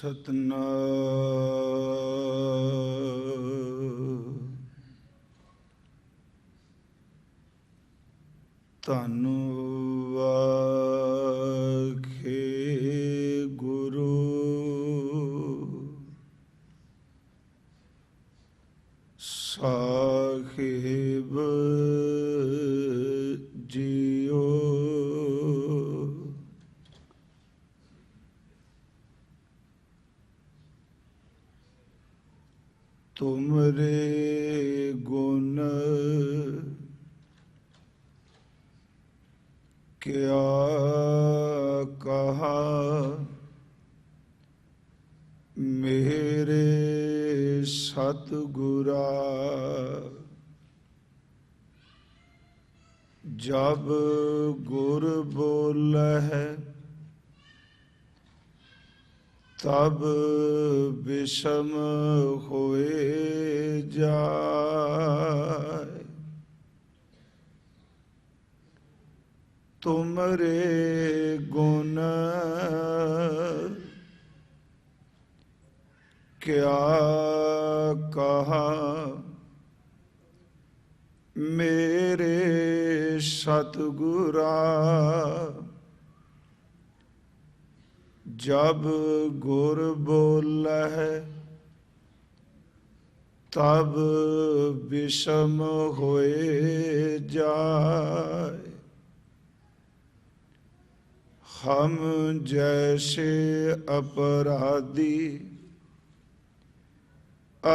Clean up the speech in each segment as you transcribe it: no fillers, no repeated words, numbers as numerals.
ਸਤਨਾਮ ਧੰਨ ਵਾਖੇ ਗੁਰੂ ਸਾਹਿਬ ਜੀਓ। ਤੁਮਰੇ ਗੁਣ ਕਿਆ ਕਹਾ ਮੇਰੇ ਸਤਿਗੁਰਾ। ਜਬ ਗੁਰ ਬੋਲਹਿ ਤਬ ਵਿਸ਼ਮ ਹੋਏ ਜਾਏ। ਤੁਮਰੇ ਗੁਣ ਕਿਆ ਕਹਾ ਮੇਰੇ ਸਤਿਗੁਰਾ। ਜਬ ਗੁਰ ਬੋਲਹਿ ਤਬ ਵਿਸ਼ਮ ਹੋਏ ਜਾਏ। ਹਮ ਜੈਸੇ ਅਪਰਾਧੀ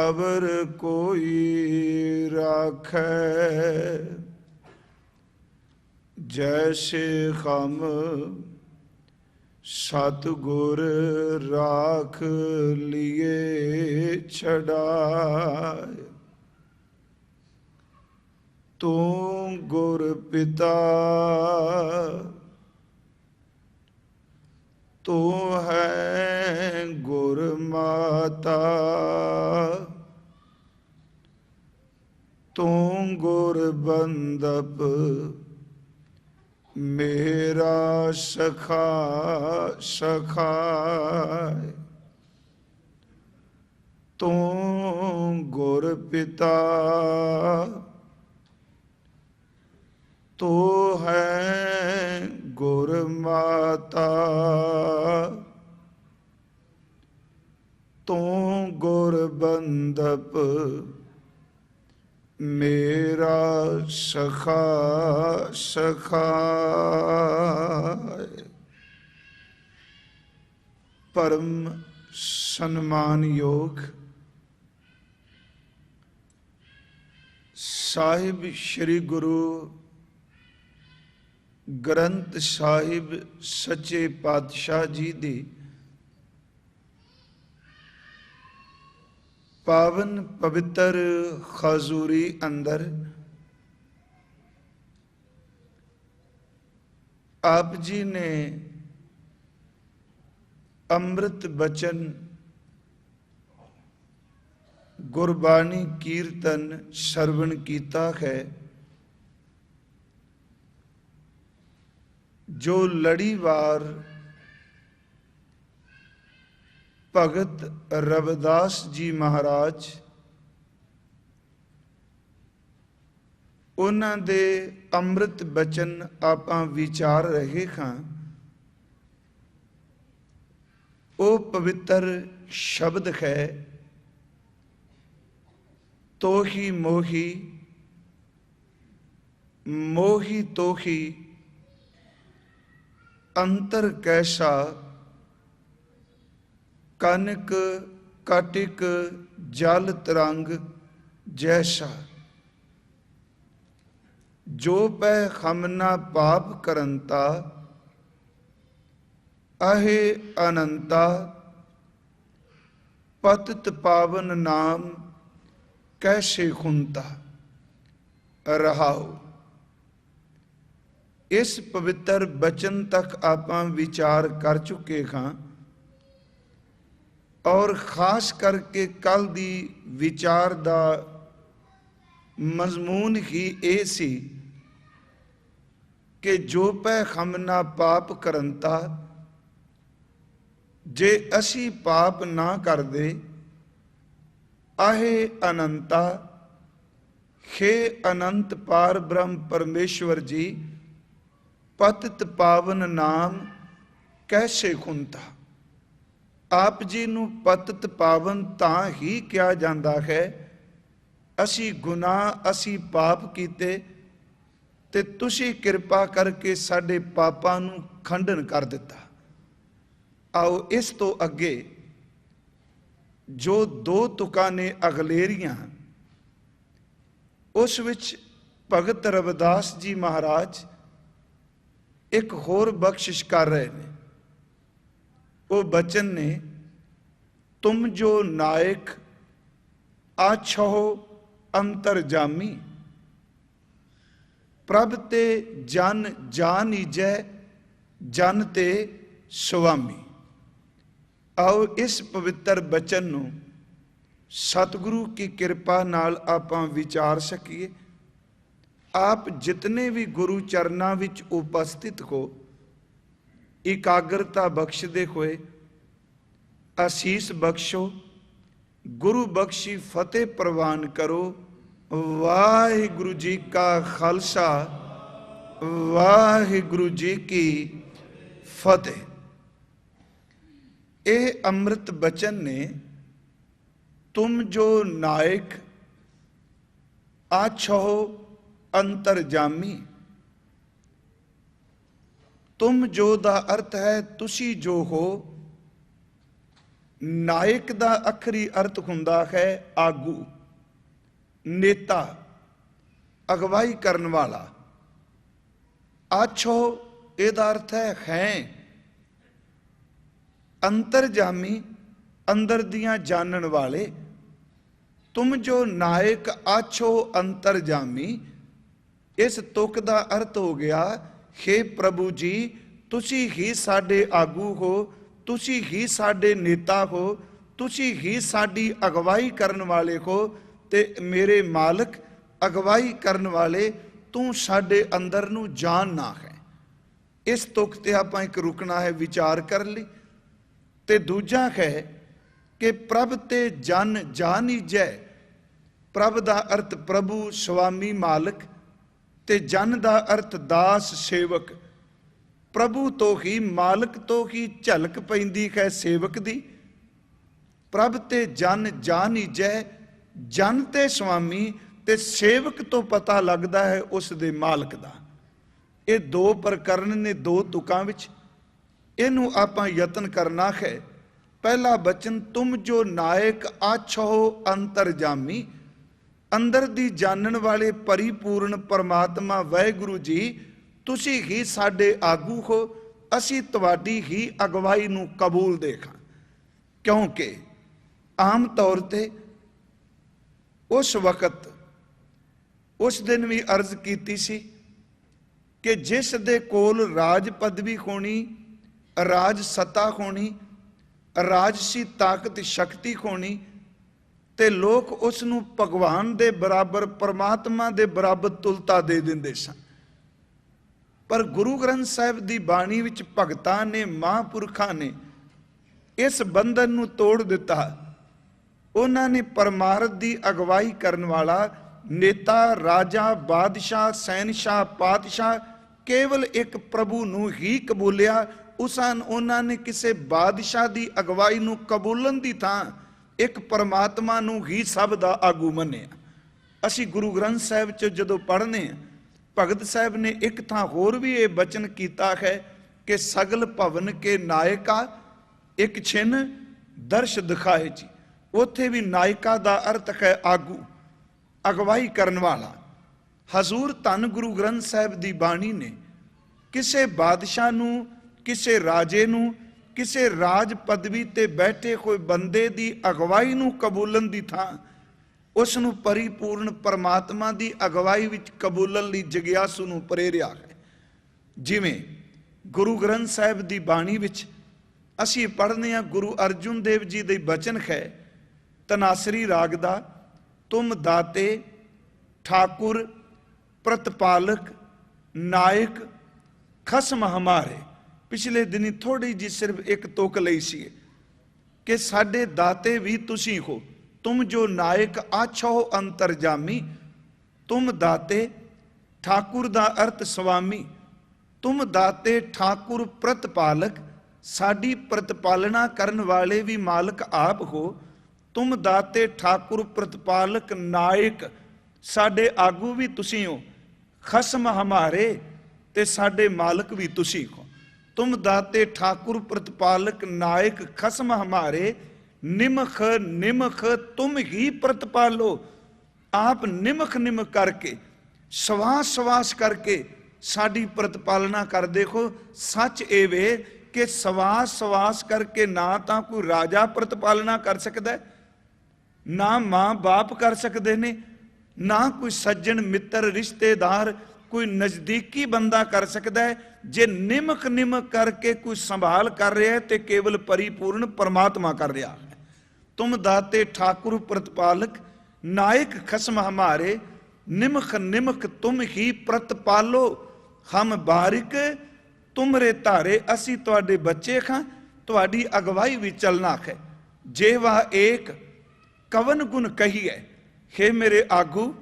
ਅਵਰ ਕੋਈ ਰਾਖੈ। ਜੈਸੇ ਹਮ ਸਤਿਗੁਰ ਰਾਖ ਲਿਏ ਛਡਾਏ। ਤੂੰ ਗੁਰ ਪਿਤਾ ਤੂੰ ਹੈ ਗੁਰ ਮਾਤਾ। ਤੂੰ ਗੁਰ ਬੰਦਪ ਮੇਰਾ ਸਖਾ ਸਖਾਏ। ਤੂੰ ਗੁਰ ਪਿਤਾ ਤੂੰ ਹੈ ਗੁਰ ਮਾਤਾ। ਤੂੰ ਗੁਰ ਬੰਦਪ ਮੇਰਾ ਸਖਾ ਸਖਾਏ। ਪਰਮ ਸਨਮਾਨਯੋਗ ਸਾਹਿਬ ਸ੍ਰੀ ਗੁਰੂ ਗ੍ਰੰਥ ਸਾਹਿਬ ਸੱਚੇ ਪਾਤਸ਼ਾਹ ਜੀ ਦੀ ਪਾਵਨ ਪਵਿੱਤਰ ਹਜ਼ੂਰੀ ਅੰਦਰ ਆਪ ਜੀ ਨੇ ਅੰਮ੍ਰਿਤ ਬਚਨ ਗੁਰਬਾਣੀ ਕੀਰਤਨ ਸਰਵਣ ਕੀਤਾ ਹੈ। ਜੋ ਲੜੀਵਾਰ ਭਗਤ ਰਵਿਦਾਸ ਜੀ ਮਹਾਰਾਜ ਉਹਨਾਂ ਦੇ ਅੰਮ੍ਰਿਤ ਬਚਨ ਆਪਾਂ ਵਿਚਾਰ ਰਹੇ ਹਾਂ। ਉਹ ਪਵਿੱਤਰ ਸ਼ਬਦ ਹੈ, ਤੋਹੀ ਮੋਹੀ ਮੋਹੀ ਤੋਹੀ ਅੰਤਰ ਕੈਸਾ ਕਨਕ ਕਟਿਕ ਜਲ ਤਰੰਗ ਜੈਸਾ। ਜੋ ਪੈ ਹਮਨਾ ਪਾਪ ਕਰੰਤਾ ਅਹੇ ਅਨੰਤਾ। ਪਤਿਤ ਪਾਵਨ ਨਾਮ ਕੈਸੇ ਖੁੰਤਾ ਰਹਾਓ। ਇਸ ਪਵਿੱਤਰ ਬਚਨ ਤੱਕ ਆਪਾਂ ਵਿਚਾਰ ਕਰ ਚੁੱਕੇ ਹਾਂ ਔਰ ਖਾਸ ਕਰਕੇ ਕੱਲ ਦੀ ਵਿਚਾਰ ਦਾ ਮਜ਼ਮੂਨ ਹੀ ਇਹ ਸੀ ਕਿ ਜੋ ਪੈ ਹਮ ਨਾ ਪਾਪ ਕਰੰਤਾ ਜੇ ਅਸੀਂ ਪਾਪ ਨਾ ਕਰਦੇ, आहे अनंता, हे अनंत पार ब्रह्म परमेश्वर जी, पतित पावन नाम कैसे खुंता। आप जी ਨੂੰ ਪਤਿਤ ਪਾਵਨ ਤਾਂ ਹੀ ਕਿਹਾ ਜਾਂਦਾ ਹੈ, ਅਸੀਂ ਗੁਨਾਹ ਅਸੀਂ ਪਾਪ ਕੀਤੇ ਤੇ ਤੁਸੀਂ ਕਿਰਪਾ ਕਰਕੇ ਸਾਡੇ ਪਾਪਾਂ ਨੂੰ ਖੰਡਨ ਕਰ ਦਿੱਤਾ। ਆਓ ਇਸ ਤੋਂ ਅੱਗੇ ਜੋ ਦੋ ਤੁਕਾਂ ਨੇ ਅਗਲੇਰੀਆਂ, ਉਸ ਵਿੱਚ ਭਗਤ ਰਵਿਦਾਸ ਜੀ ਮਹਾਰਾਜ ਇੱਕ ਹੋਰ ਬਖਸ਼ਿਸ਼ ਕਰ ਰਹੇ ਨੇ। ਉਹ ਬਚਨ ਨੇ, ਤੁਮ ਜੋ ਨਾਇਕ ਆਛੋ ਅੰਤਰਜਾਮੀ, ਪ੍ਰਭ ਤੇ ਜਨ ਜਾਨੀਜੈ, ਜਨ ਤੇ ਸੁਆਮੀ। ਆਓ ਇਸ ਪਵਿੱਤਰ ਬਚਨ ਨੂੰ ਸਤਿਗੁਰੂ ਕੀ ਕਿਰਪਾ ਨਾਲ ਆਪਾਂ ਵਿਚਾਰ ਸਕੀਏ। ਆਪ ਜਿਤਨੇ ਵੀ ਗੁਰੂ ਚਰਨਾਂ ਵਿੱਚ ਉਪਸਥਿਤ ਹੋ, ਇਕਾਗਰਤਾ ਬਖਸ਼ਦੇ ਹੋਏ ਅਸੀਸ ਬਖਸ਼ੋ, ਗੁਰੂ ਬਖਸ਼ੀ ਫਤਿਹ ਪ੍ਰਵਾਨ ਕਰੋ। ਵਾਹਿਗੁਰੂ ਜੀ ਕਾ ਖਾਲਸਾ, ਵਾਹਿਗੁਰੂ ਜੀ ਕੀ ਫਤਿਹ। ਇਹ ਅੰਮ੍ਰਿਤ ਬਚਨ ਨੇ, ਤੁਮ ਜੋ ਨਾਇਕ ਆਛੋ ਅੰਤਰਜਾਮੀ। ਤੁਮ ਜੋ ਦਾ ਅਰਥ ਹੈ ਤੁਸੀਂ ਜੋ ਹੋ। ਨਾਇਕ ਦਾ ਅਖਰੀ ਅਰਥ ਹੁੰਦਾ ਹੈ ਆਗੂ, ਨੇਤਾ, ਅਗਵਾਈ ਕਰਨ ਵਾਲਾ। ਆਛੋ ਇਹਦਾ ਅਰਥ ਹੈ ਅੰਤਰਜਾਮੀ, ਅੰਦਰ ਦੀਆਂ ਜਾਣਨ ਵਾਲੇ। ਤੁਮ ਜੋ ਨਾਇਕ ਆਛੋ ਅੰਤਰਜਾਮੀ, ਇਸ ਤੁਕ ਦਾ ਅਰਥ ਹੋ ਗਿਆ, हे ਪ੍ਰਭੂ ਜੀ, ਤੁਸੀਂ ਹੀ ਸਾਡੇ ਆਗੂ ਹੋ, ਤੁਸੀਂ ਹੀ ਸਾਡੇ ਨੇਤਾ ਹੋ, ਤੁਸੀਂ ਹੀ ਸਾਡੀ ਅਗਵਾਈ ਕਰਨ ਵਾਲੇ ਹੋ। ਤੇ ਮੇਰੇ ਮਾਲਕ, ਅਗਵਾਈ ਕਰਨ ਵਾਲੇ, ਤੂੰ ਸਾਡੇ ਅੰਦਰ ਨੂੰ ਜਾਣਨਾ ਹੈ। ਇਸ ਤੁਕ ਤੇ ਆਪਾਂ ਇੱਕ ਰੁਕਣਾ ਹੈ ਵਿਚਾਰ ਕਰਨ ਲਈ। ਤੇ ਦੂਜਾ ਹੈ ਕਿ ਪ੍ਰਭ ਤੇ ਜਨ ਜਾਨੀਜੈ। ਪ੍ਰਭ ਦਾ ਅਰਥ ਪ੍ਰਭੂ, ਸੁਆਮੀ, ਮਾਲਕ, ਤੇ ਜਨ ਦਾ ਅਰਥ ਦਾਸ, ਸੇਵਕ। ਪ੍ਰਭੂ ਤੋਂ ਹੀ, ਮਾਲਕ ਤੋਂ ਹੀ ਝਲਕ ਪੈਂਦੀ ਹੈ ਸੇਵਕ ਦੀ। ਪ੍ਰਭ ਤੇ ਜਨ ਜਾਨੀਜੈ, ਜਨ ਤੇ ਸੁਆਮੀ, ਤੇ ਸੇਵਕ ਤੋਂ ਪਤਾ ਲੱਗਦਾ ਹੈ ਉਸ ਦੇ ਮਾਲਕ ਦਾ। ਇਹ ਦੋ ਪ੍ਰਕਰਨ ਨੇ ਦੋ ਤੁਕਾਂ ਵਿੱਚ। ਇਹਨੂੰ ਆਪਾਂ ਯਤਨ ਕਰਨਾ ਹੈ। ਪਹਿਲਾ ਬਚਨ, ਤੁਮ ਜੋ ਨਾਇਕ ਆਛੋ ਅੰਤਰਜਾਮੀ, ਅੰਦਰ ਦੀ ਜਾਣਨ ਵਾਲੇ ਪਰਿਪੂਰਨ ਪਰਮਾਤਮਾ ਵਾਹਿਗੁਰੂ ਜੀ, ਤੁਸੀਂ ਹੀ ਸਾਡੇ ਆਗੂ ਹੋ। ਅਸੀਂ ਤੁਹਾਡੀ ਹੀ ਅਗਵਾਈ ਨੂੰ ਕਬੂਲ ਦੇਖਾਂ। ਕਿਉਂਕਿ ਆਮ ਤੌਰ ਤੇ ਉਸ ਵਕਤ, ਉਸ ਦਿਨ ਵੀ ਅਰਜ਼ ਕੀਤੀ ਸੀ ਕਿ ਜਿਸ ਦੇ ਕੋਲ ਰਾਜ ਪਦਵੀ ਹੋਣੀ, ਰਾਜ ਸੱਤਾ ਹੋਣੀ, ਰਾਜਸੀ ਤਾਕਤ ਸ਼ਕਤੀ ਹੋਣੀ, ਤੇ ਲੋਕ ਉਸ ਨੂੰ ਭਗਵਾਨ ਦੇ ਬਰਾਬਰ, ਪਰਮਾਤਮਾ ਦੇ ਬਰਾਬਰ ਤੁਲਤਾ ਦੇ ਦਿੰਦੇ ਸਨ। ਪਰ ਗੁਰੂ ਗ੍ਰੰਥ ਸਾਹਿਬ ਦੀ ਬਾਣੀ ਵਿੱਚ ਭਗਤਾਂ ਨੇ, ਮਹਾਂਪੁਰਖਾਂ ਨੇ ਇਸ ਬੰਧਨ ਨੂੰ ਤੋੜ ਦਿੱਤਾ। ਉਹਨਾਂ ਨੇ ਪਰਮਾਰਥ ਦੀ ਅਗਵਾਈ ਕਰਨ ਵਾਲਾ ਨੇਤਾ, ਰਾਜਾ, ਬਾਦਸ਼ਾਹ, ਸੈਨਸ਼ਾਹ, ਪਾਤਸ਼ਾਹ ਕੇਵਲ ਇੱਕ ਪ੍ਰਭੂ ਨੂੰ ਹੀ ਕਬੂਲਿਆ। ਉਹਨਾਂ ਨੇ ਕਿਸੇ ਬਾਦਸ਼ਾਹ ਦੀ ਅਗਵਾਈ ਨੂੰ ਕਬੂਲਣ ਦੀ ਥਾਂ ਇੱਕ ਪਰਮਾਤਮਾ ਨੂੰ ਹੀ ਸਭ ਦਾ ਆਗੂ ਮੰਨਿਆ। ਅਸੀਂ ਗੁਰੂ ਗ੍ਰੰਥ ਸਾਹਿਬ 'ਚ ਜਦੋਂ ਪੜ੍ਹਨੇ ਹਾਂ, ਭਗਤ ਸਾਹਿਬ ਨੇ ਇੱਕ ਥਾਂ ਹੋਰ ਵੀ ਇਹ ਬਚਨ ਕੀਤਾ ਹੈ ਕਿ ਸਗਲ ਭਵਨ ਕੇ ਨਾਇਕਾ, ਇੱਕ ਛਿਨ ਦਰਸ਼ ਦਿਖਾਏ ਜੀ। ਉੱਥੇ ਵੀ ਨਾਇਕਾ ਦਾ ਅਰਥ ਹੈ ਆਗੂ, ਅਗਵਾਈ ਕਰਨ ਵਾਲਾ। ਹਜ਼ੂਰ ਧੰਨ ਗੁਰੂ ਗ੍ਰੰਥ ਸਾਹਿਬ ਦੀ ਬਾਣੀ ਨੇ ਕਿਸੇ ਬਾਦਸ਼ਾਹ ਨੂੰ, ਕਿਸੇ ਰਾਜੇ ਨੂੰ, ਕਿਸੇ ਰਾਜ ਪਦਵੀ ਤੇ ਬੈਠੇ ਹੋਏ ਬੰਦੇ ਦੀ ਅਗਵਾਈ ਨੂੰ ਕਬੂਲਣ ਦੀ ਥਾਂ ਉਸ ਨੂੰ ਪਰਿਪੂਰਨ ਪਰਮਾਤਮਾ ਦੀ ਅਗਵਾਈ ਵਿੱਚ ਕਬੂਲਣ ਲਈ ਜਗਿਆਸੂ ਨੂੰ ਪ੍ਰੇਰਿਆ ਹੈ। ਜਿਵੇਂ ਗੁਰੂ ਗ੍ਰੰਥ ਸਾਹਿਬ ਦੀ ਬਾਣੀ ਵਿੱਚ ਅਸੀਂ ਪੜ੍ਹਦੇ ਹਾਂ, ਗੁਰੂ ਅਰਜੁਨ ਦੇਵ ਜੀ ਦੇ ਬਚਨ ਹੈ ਤਨਾਸਰੀ ਰਾਗ ਦਾ, ਤੁਮ ਦਾਤੇ ਠਾਕੁਰ ਪ੍ਰਤਪਾਲਕ ਨਾਇਕ ਖਸਮ ਹਮਾਰੇ। ਪਿਛਲੇ ਦਿਨੀ ਥੋੜੀ ਜਿਹੀ ਸਿਰਫ ਇੱਕ ਤੁਕ ਲਈ ਸੀ ਕਿ ਸਾਡੇ ਦਾਤੇ ਵੀ ਤੁਸੀਂ ਹੋ, ਤੁਮ ਜੋ ਨਾਇਕ ਆਛੋ ਅੰਤਰਜਾਮੀ। ਤੁਮ ਦਾਤੇ ਠਾਕੁਰ ਦਾ ਅਰਥ ਸੁਆਮੀ, ਤੁਮ ਦਾਤੇ ਠਾਕੁਰ ਪ੍ਰਤਪਾਲਕ, ਸਾਡੀ ਪ੍ਰਤਪਾਲਨਾ ਕਰਨ ਵਾਲੇ ਵੀ ਮਾਲਕ ਆਪ ਹੋ। ਤੁਮ ਦਾਤੇ ਠਾਕੁਰ ਪ੍ਰਤਪਾਲਕ ਨਾਇਕ, ਸਾਡੇ ਆਗੂ ਵੀ ਤੁਸੀਂ ਹੋ। ਖਸਮ ਹਮਾਰੇ, ਤੇ ਸਾਡੇ ਮਾਲਕ ਵੀ ਤੁਸੀਂ ਹੋ। ਤੁਮ ਦਾਤੇ ਠਾਕੁਰ ਪ੍ਰਤਪਾਲਕ ਨਾਇਕ, ਖਸਮ ਹਮਾਰੇ। ਨਿਮਖ ਨਿਮਖ ਤੁਮ ਹੀ ਪ੍ਰਤਪਾਲੋ, ਆਪ ਨਿਮਖ ਨਿਮਖ ਕਰਕੇ, ਸਵਾਸ ਸਵਾਸ ਕਰਕੇ ਸਾਡੀ ਪ੍ਰਤਪਾਲਨਾ ਕਰਦੇ ਹੋ। ਸੱਚ ਇਹ ਵੇ ਕਿ ਸਵਾਸ ਸਵਾਸ ਕਰਕੇ ਨਾ ਤਾਂ ਕੋਈ ਰਾਜਾ ਪ੍ਰਤਪਾਲਨਾ ਕਰ ਸਕਦਾ, ਨਾ ਮਾਂ ਬਾਪ ਕਰ ਸਕਦੇ ਨੇ, ਨਾ ਕੋਈ ਸੱਜਣ ਮਿੱਤਰ ਰਿਸ਼ਤੇਦਾਰ ਕੋਈ ਨਜ਼ਦੀਕੀ ਬੰਦਾ ਕਰ ਸਕਦਾ ਹੈ। ਜੇ ਨਿਮਕ ਨਿਮਕ ਕਰਕੇ ਕੋਈ ਸੰਭਾਲ ਕਰ ਰਿਹਾ ਹੈ ਤੇ ਕੇਵਲ ਪਰਿਪੂਰਨ ਪਰਮਾਤਮਾ ਕਰ ਰਿਹਾ ਹੈ। ਤੁਮ ਦਾਤੇ ਠਾकुर ਪ੍ਰਤਪਾਲਕ ਨਾਇਕ ਖਸਮ ਹਮਾਰੇ, ਨਿਮਖ ਨਿਮਖ ਤੁਮ ਹੀ ਪ੍ਰਤਪਾਲੋ। ਹਮ ਬਾਰਿਕ ਤੁਮਰੇ ਧਾਰੇ, ਅਸੀਂ ਤੁਹਾਡੇ ਬੱਚੇ ਖਾਂ, ਤੁਹਾਡੀ ਅਗਵਾਈ ਵੀ ਚੱਲਣਾ ਹੈ। ਜੇ ਵਾ ਏਕ ਕਵਨ ਗੁਣ ਕਹੀਏ, हे ਮੇਰੇ ਆਗੂ,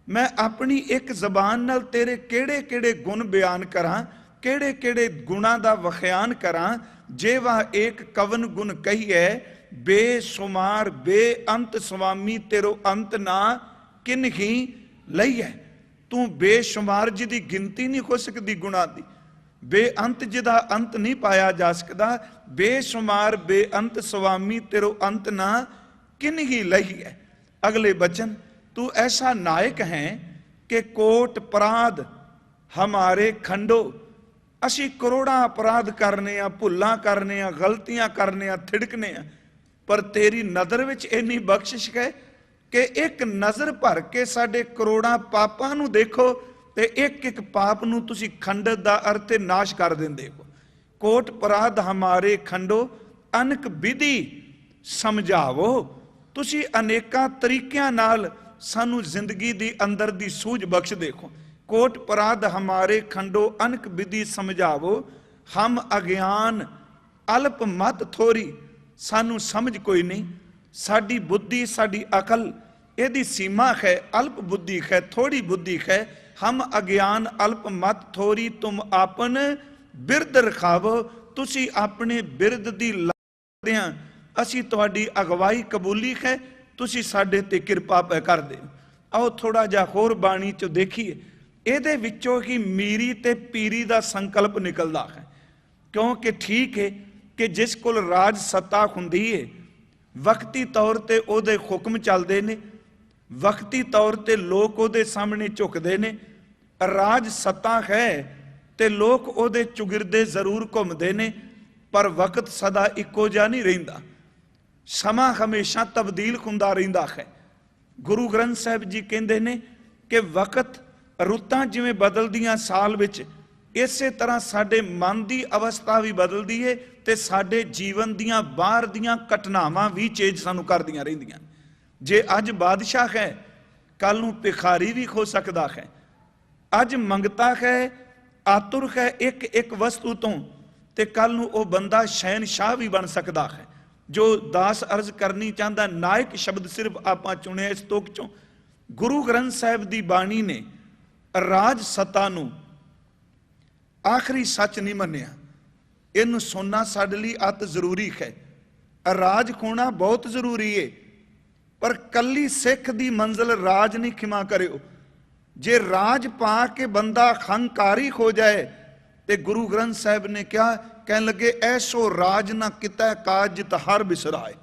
ਮੈਂ ਆਪਣੀ ਇੱਕ ਜ਼ਬਾਨ ਨਾਲ ਤੇਰੇ ਕਿਹੜੇ ਕਿਹੜੇ ਗੁਣ ਬਿਆਨ ਕਰਾਂ, ਕਿਹੜੇ ਕਿਹੜੇ ਗੁਣਾਂ ਦਾ ਵਖਿਆਨ ਕਰਾਂ। ਜੇ ਵਾ ਏਕ ਕਵਨ ਗੁਣ ਕਹੀਏ, ਬੇਸ਼ੁਮਾਰ ਬੇਅੰਤ ਸੁਆਮੀ, ਤੇਰੋ ਅੰਤ ਨਾ ਕਿਨ ਹੀ ਲਈਏ। ਤੂੰ ਬੇਸ਼ੁਮਾਰ ਜਿਹਦੀ ਗਿਣਤੀ ਨਹੀਂ ਹੋ ਸਕਦੀ ਗੁਣਾਂ ਦੀ, ਬੇਅੰਤ ਜਿਹਦਾ ਅੰਤ ਨਹੀਂ ਪਾਇਆ ਜਾ ਸਕਦਾ, ਬੇਸ਼ੁਮਾਰ ਬੇਅੰਤ ਸੁਆਮੀ, ਤੇਰੋ ਅੰਤ ਨਾ किन ही लही है। अगले बचन, तू ऐसा नायक है कि कोट अपराध हमारे खंडो। असी करोड़ा अपराध करने आ, भुल्लां करने आ, गलतियां करने आ, थिड़कने आ, पर तेरी नज़र विच इन्नी बख्शिश है कि एक नज़र भर के साडे करोड़ा पापां नूं देखो ते एक एक पाप नूं तुसी खंडत दा अर्थ नाश कर दिंदे हो। कोट अपराध हमारे खंडो, अनक विधि समझावो। ਤੁਸੀਂ ਅਨੇਕਾਂ ਤਰੀਕਿਆਂ ਨਾਲ ਸਾਨੂੰ ਜ਼ਿੰਦਗੀ ਦੀ ਅੰਦਰ ਦੀ ਸੂਝ ਬਖਸ਼ ਦੇਖੋ। ਕੋਟ ਪਰਾਧ ਹਮਾਰੇ ਖੰਡੋ, ਅਨਕ ਵਿਧੀ ਸਮਝਾਵੋ। ਹਮ ਅਗਿਆਨ ਅਲਪ ਮਤ ਥੋਰੀ, ਸਾਨੂੰ ਸਮਝ ਕੋਈ ਨਹੀਂ। ਸਾਡੀ ਬੁੱਧੀ ਸਾਡੀ ਅਕਲ ਇਹਦੀ ਸੀਮਾ ਹੈ, ਅਲਪ ਬੁੱਧੀ ਹੈ, ਥੋੜੀ ਬੁੱਧੀ ਹੈ। ਹਮ ਅਗਿਆਨ ਅਲਪ ਮਤ ਥੋਰੀ, ਤੁਮ ਆਪਨ ਬਿਰਦ ਰਖਾਵੋ। ਤੁਸੀਂ ਆਪਣੇ ਬਿਰਦ ਦੀ ਲਾਦਿਆਂ ਅਸੀਂ ਤੁਹਾਡੀ ਅਗਵਾਈ ਕਬੂਲੀ ਹੈ, ਤੁਸੀਂ ਸਾਡੇ ਤੇ ਕਿਰਪਾ ਪੈ ਕਰਦੇ। ਆਓ ਥੋੜਾ ਜਿਹਾ ਹੋਰ ਬਾਣੀ ਚੋਂ ਦੇਖੀਏ, ਇਹਦੇ ਵਿੱਚੋਂ ਹੀ ਮੀਰੀ ਤੇ ਪੀਰੀ ਦਾ ਸੰਕਲਪ ਨਿਕਲਦਾ ਹੈ। ਕਿਉਂਕਿ ਠੀਕ ਹੈ ਕਿ ਜਿਸ ਕੋਲ ਰਾਜ ਸੱਤਾ ਹੁੰਦੀ ਹੈ, ਵਕਤੀ ਤੌਰ ਤੇ ਉਹਦੇ ਹੁਕਮ ਚੱਲਦੇ ਨੇ, ਵਕਤੀ ਤੌਰ ਤੇ ਲੋਕ ਉਹਦੇ ਸਾਹਮਣੇ ਝੁਕਦੇ ਨੇ। ਰਾਜ ਸੱਤਾ ਹੈ ਤੇ ਲੋਕ ਉਹਦੇ ਚੁਗਿਰਦੇ ਜ਼ਰੂਰ ਘੁੰਮਦੇ ਨੇ, ਪਰ ਵਕਤ ਸਦਾ ਇੱਕੋ ਜਿਹਾ ਨਹੀਂ ਰਹਿੰਦਾ। ਸਮਾਂ ਹਮੇਸ਼ਾ ਤਬਦੀਲ ਹੁੰਦਾ ਰਹਿੰਦਾ ਹੈ। ਗੁਰੂ ਗ੍ਰੰਥ ਸਾਹਿਬ ਜੀ ਕਹਿੰਦੇ ਨੇ ਕਿ ਵਕਤ ਰੁੱਤਾਂ ਜਿਵੇਂ ਬਦਲਦੀਆਂ ਸਾਲ ਵਿੱਚ, ਇਸੇ ਤਰ੍ਹਾਂ ਸਾਡੇ ਮਨ ਦੀ ਅਵਸਥਾ ਵੀ ਬਦਲਦੀ ਹੈ ਤੇ ਸਾਡੇ ਜੀਵਨ ਦੀਆਂ ਬਾਹਰ ਦੀਆਂ ਘਟਨਾਵਾਂ ਵੀ ਚੇਂਜ ਸਾਨੂੰ ਕਰਦੀਆਂ ਰਹਿੰਦੀਆਂ। ਜੇ ਅੱਜ ਬਾਦਸ਼ਾਹ ਹੈ, ਕੱਲ ਨੂੰ ਭਿਖਾਰੀ ਵੀ ਹੋ ਸਕਦਾ ਹੈ। ਅੱਜ ਮੰਗਤਾ ਹੈ, ਆਤੁਰ ਹੈ ਇੱਕ ਇੱਕ ਵਸਤੂ ਤੋਂ, ਤੇ ਕੱਲ ਨੂੰ ਉਹ ਬੰਦਾ ਸ਼ਹਿਨਸ਼ਾਹ ਵੀ ਬਣ ਸਕਦਾ ਹੈ। ਜੋ ਦਾਸ ਅਰਜ਼ ਕਰਨੀ ਚਾਹੁੰਦਾ, ਨਾਇਕ ਸ਼ਬਦ ਸਿਰਫ ਆਪਾਂ ਚੁਣਿਆ ਇਸ ਤੁਕ ਚੋਂ। ਗੁਰੂ ਗ੍ਰੰਥ ਸਾਹਿਬ ਦੀ ਬਾਣੀ ਨੇ ਰਾਜ ਸੱਤਾ ਨੂੰ ਆਖਰੀ ਸੱਚ ਨਹੀਂ ਮੰਨਿਆ। ਇਹਨੂੰ ਸੁਣਨਾ ਸਾਡੇ ਲਈ ਅਤ ਜ਼ਰੂਰੀ ਹੈ। ਰਾਜ ਖੋਣਾ ਬਹੁਤ ਜ਼ਰੂਰੀ ਹੈ, ਪਰ ਕੱਲੀ ਸਿੱਖ ਦੀ ਮੰਜ਼ਿਲ ਰਾਜ ਨਹੀਂ ਖਿਮਾ ਕਰਿਓ। ਜੇ ਰਾਜ ਪਾ ਕੇ ਬੰਦਾ ਹੰਕਾਰੀ ਹੋ ਜਾਏ ਤੇ ਗੁਰੂ ਗ੍ਰੰਥ ਸਾਹਿਬ ਨੇ ਕਿਹਾ, ਕਹਿਣ ਲੱਗੇ ਐਸੋ ਰਾਜ ਨਾ ਕੀਤਾ ਕਾਜ ਜਿਤ ਹਰ ਬਿਸਰਾਏ।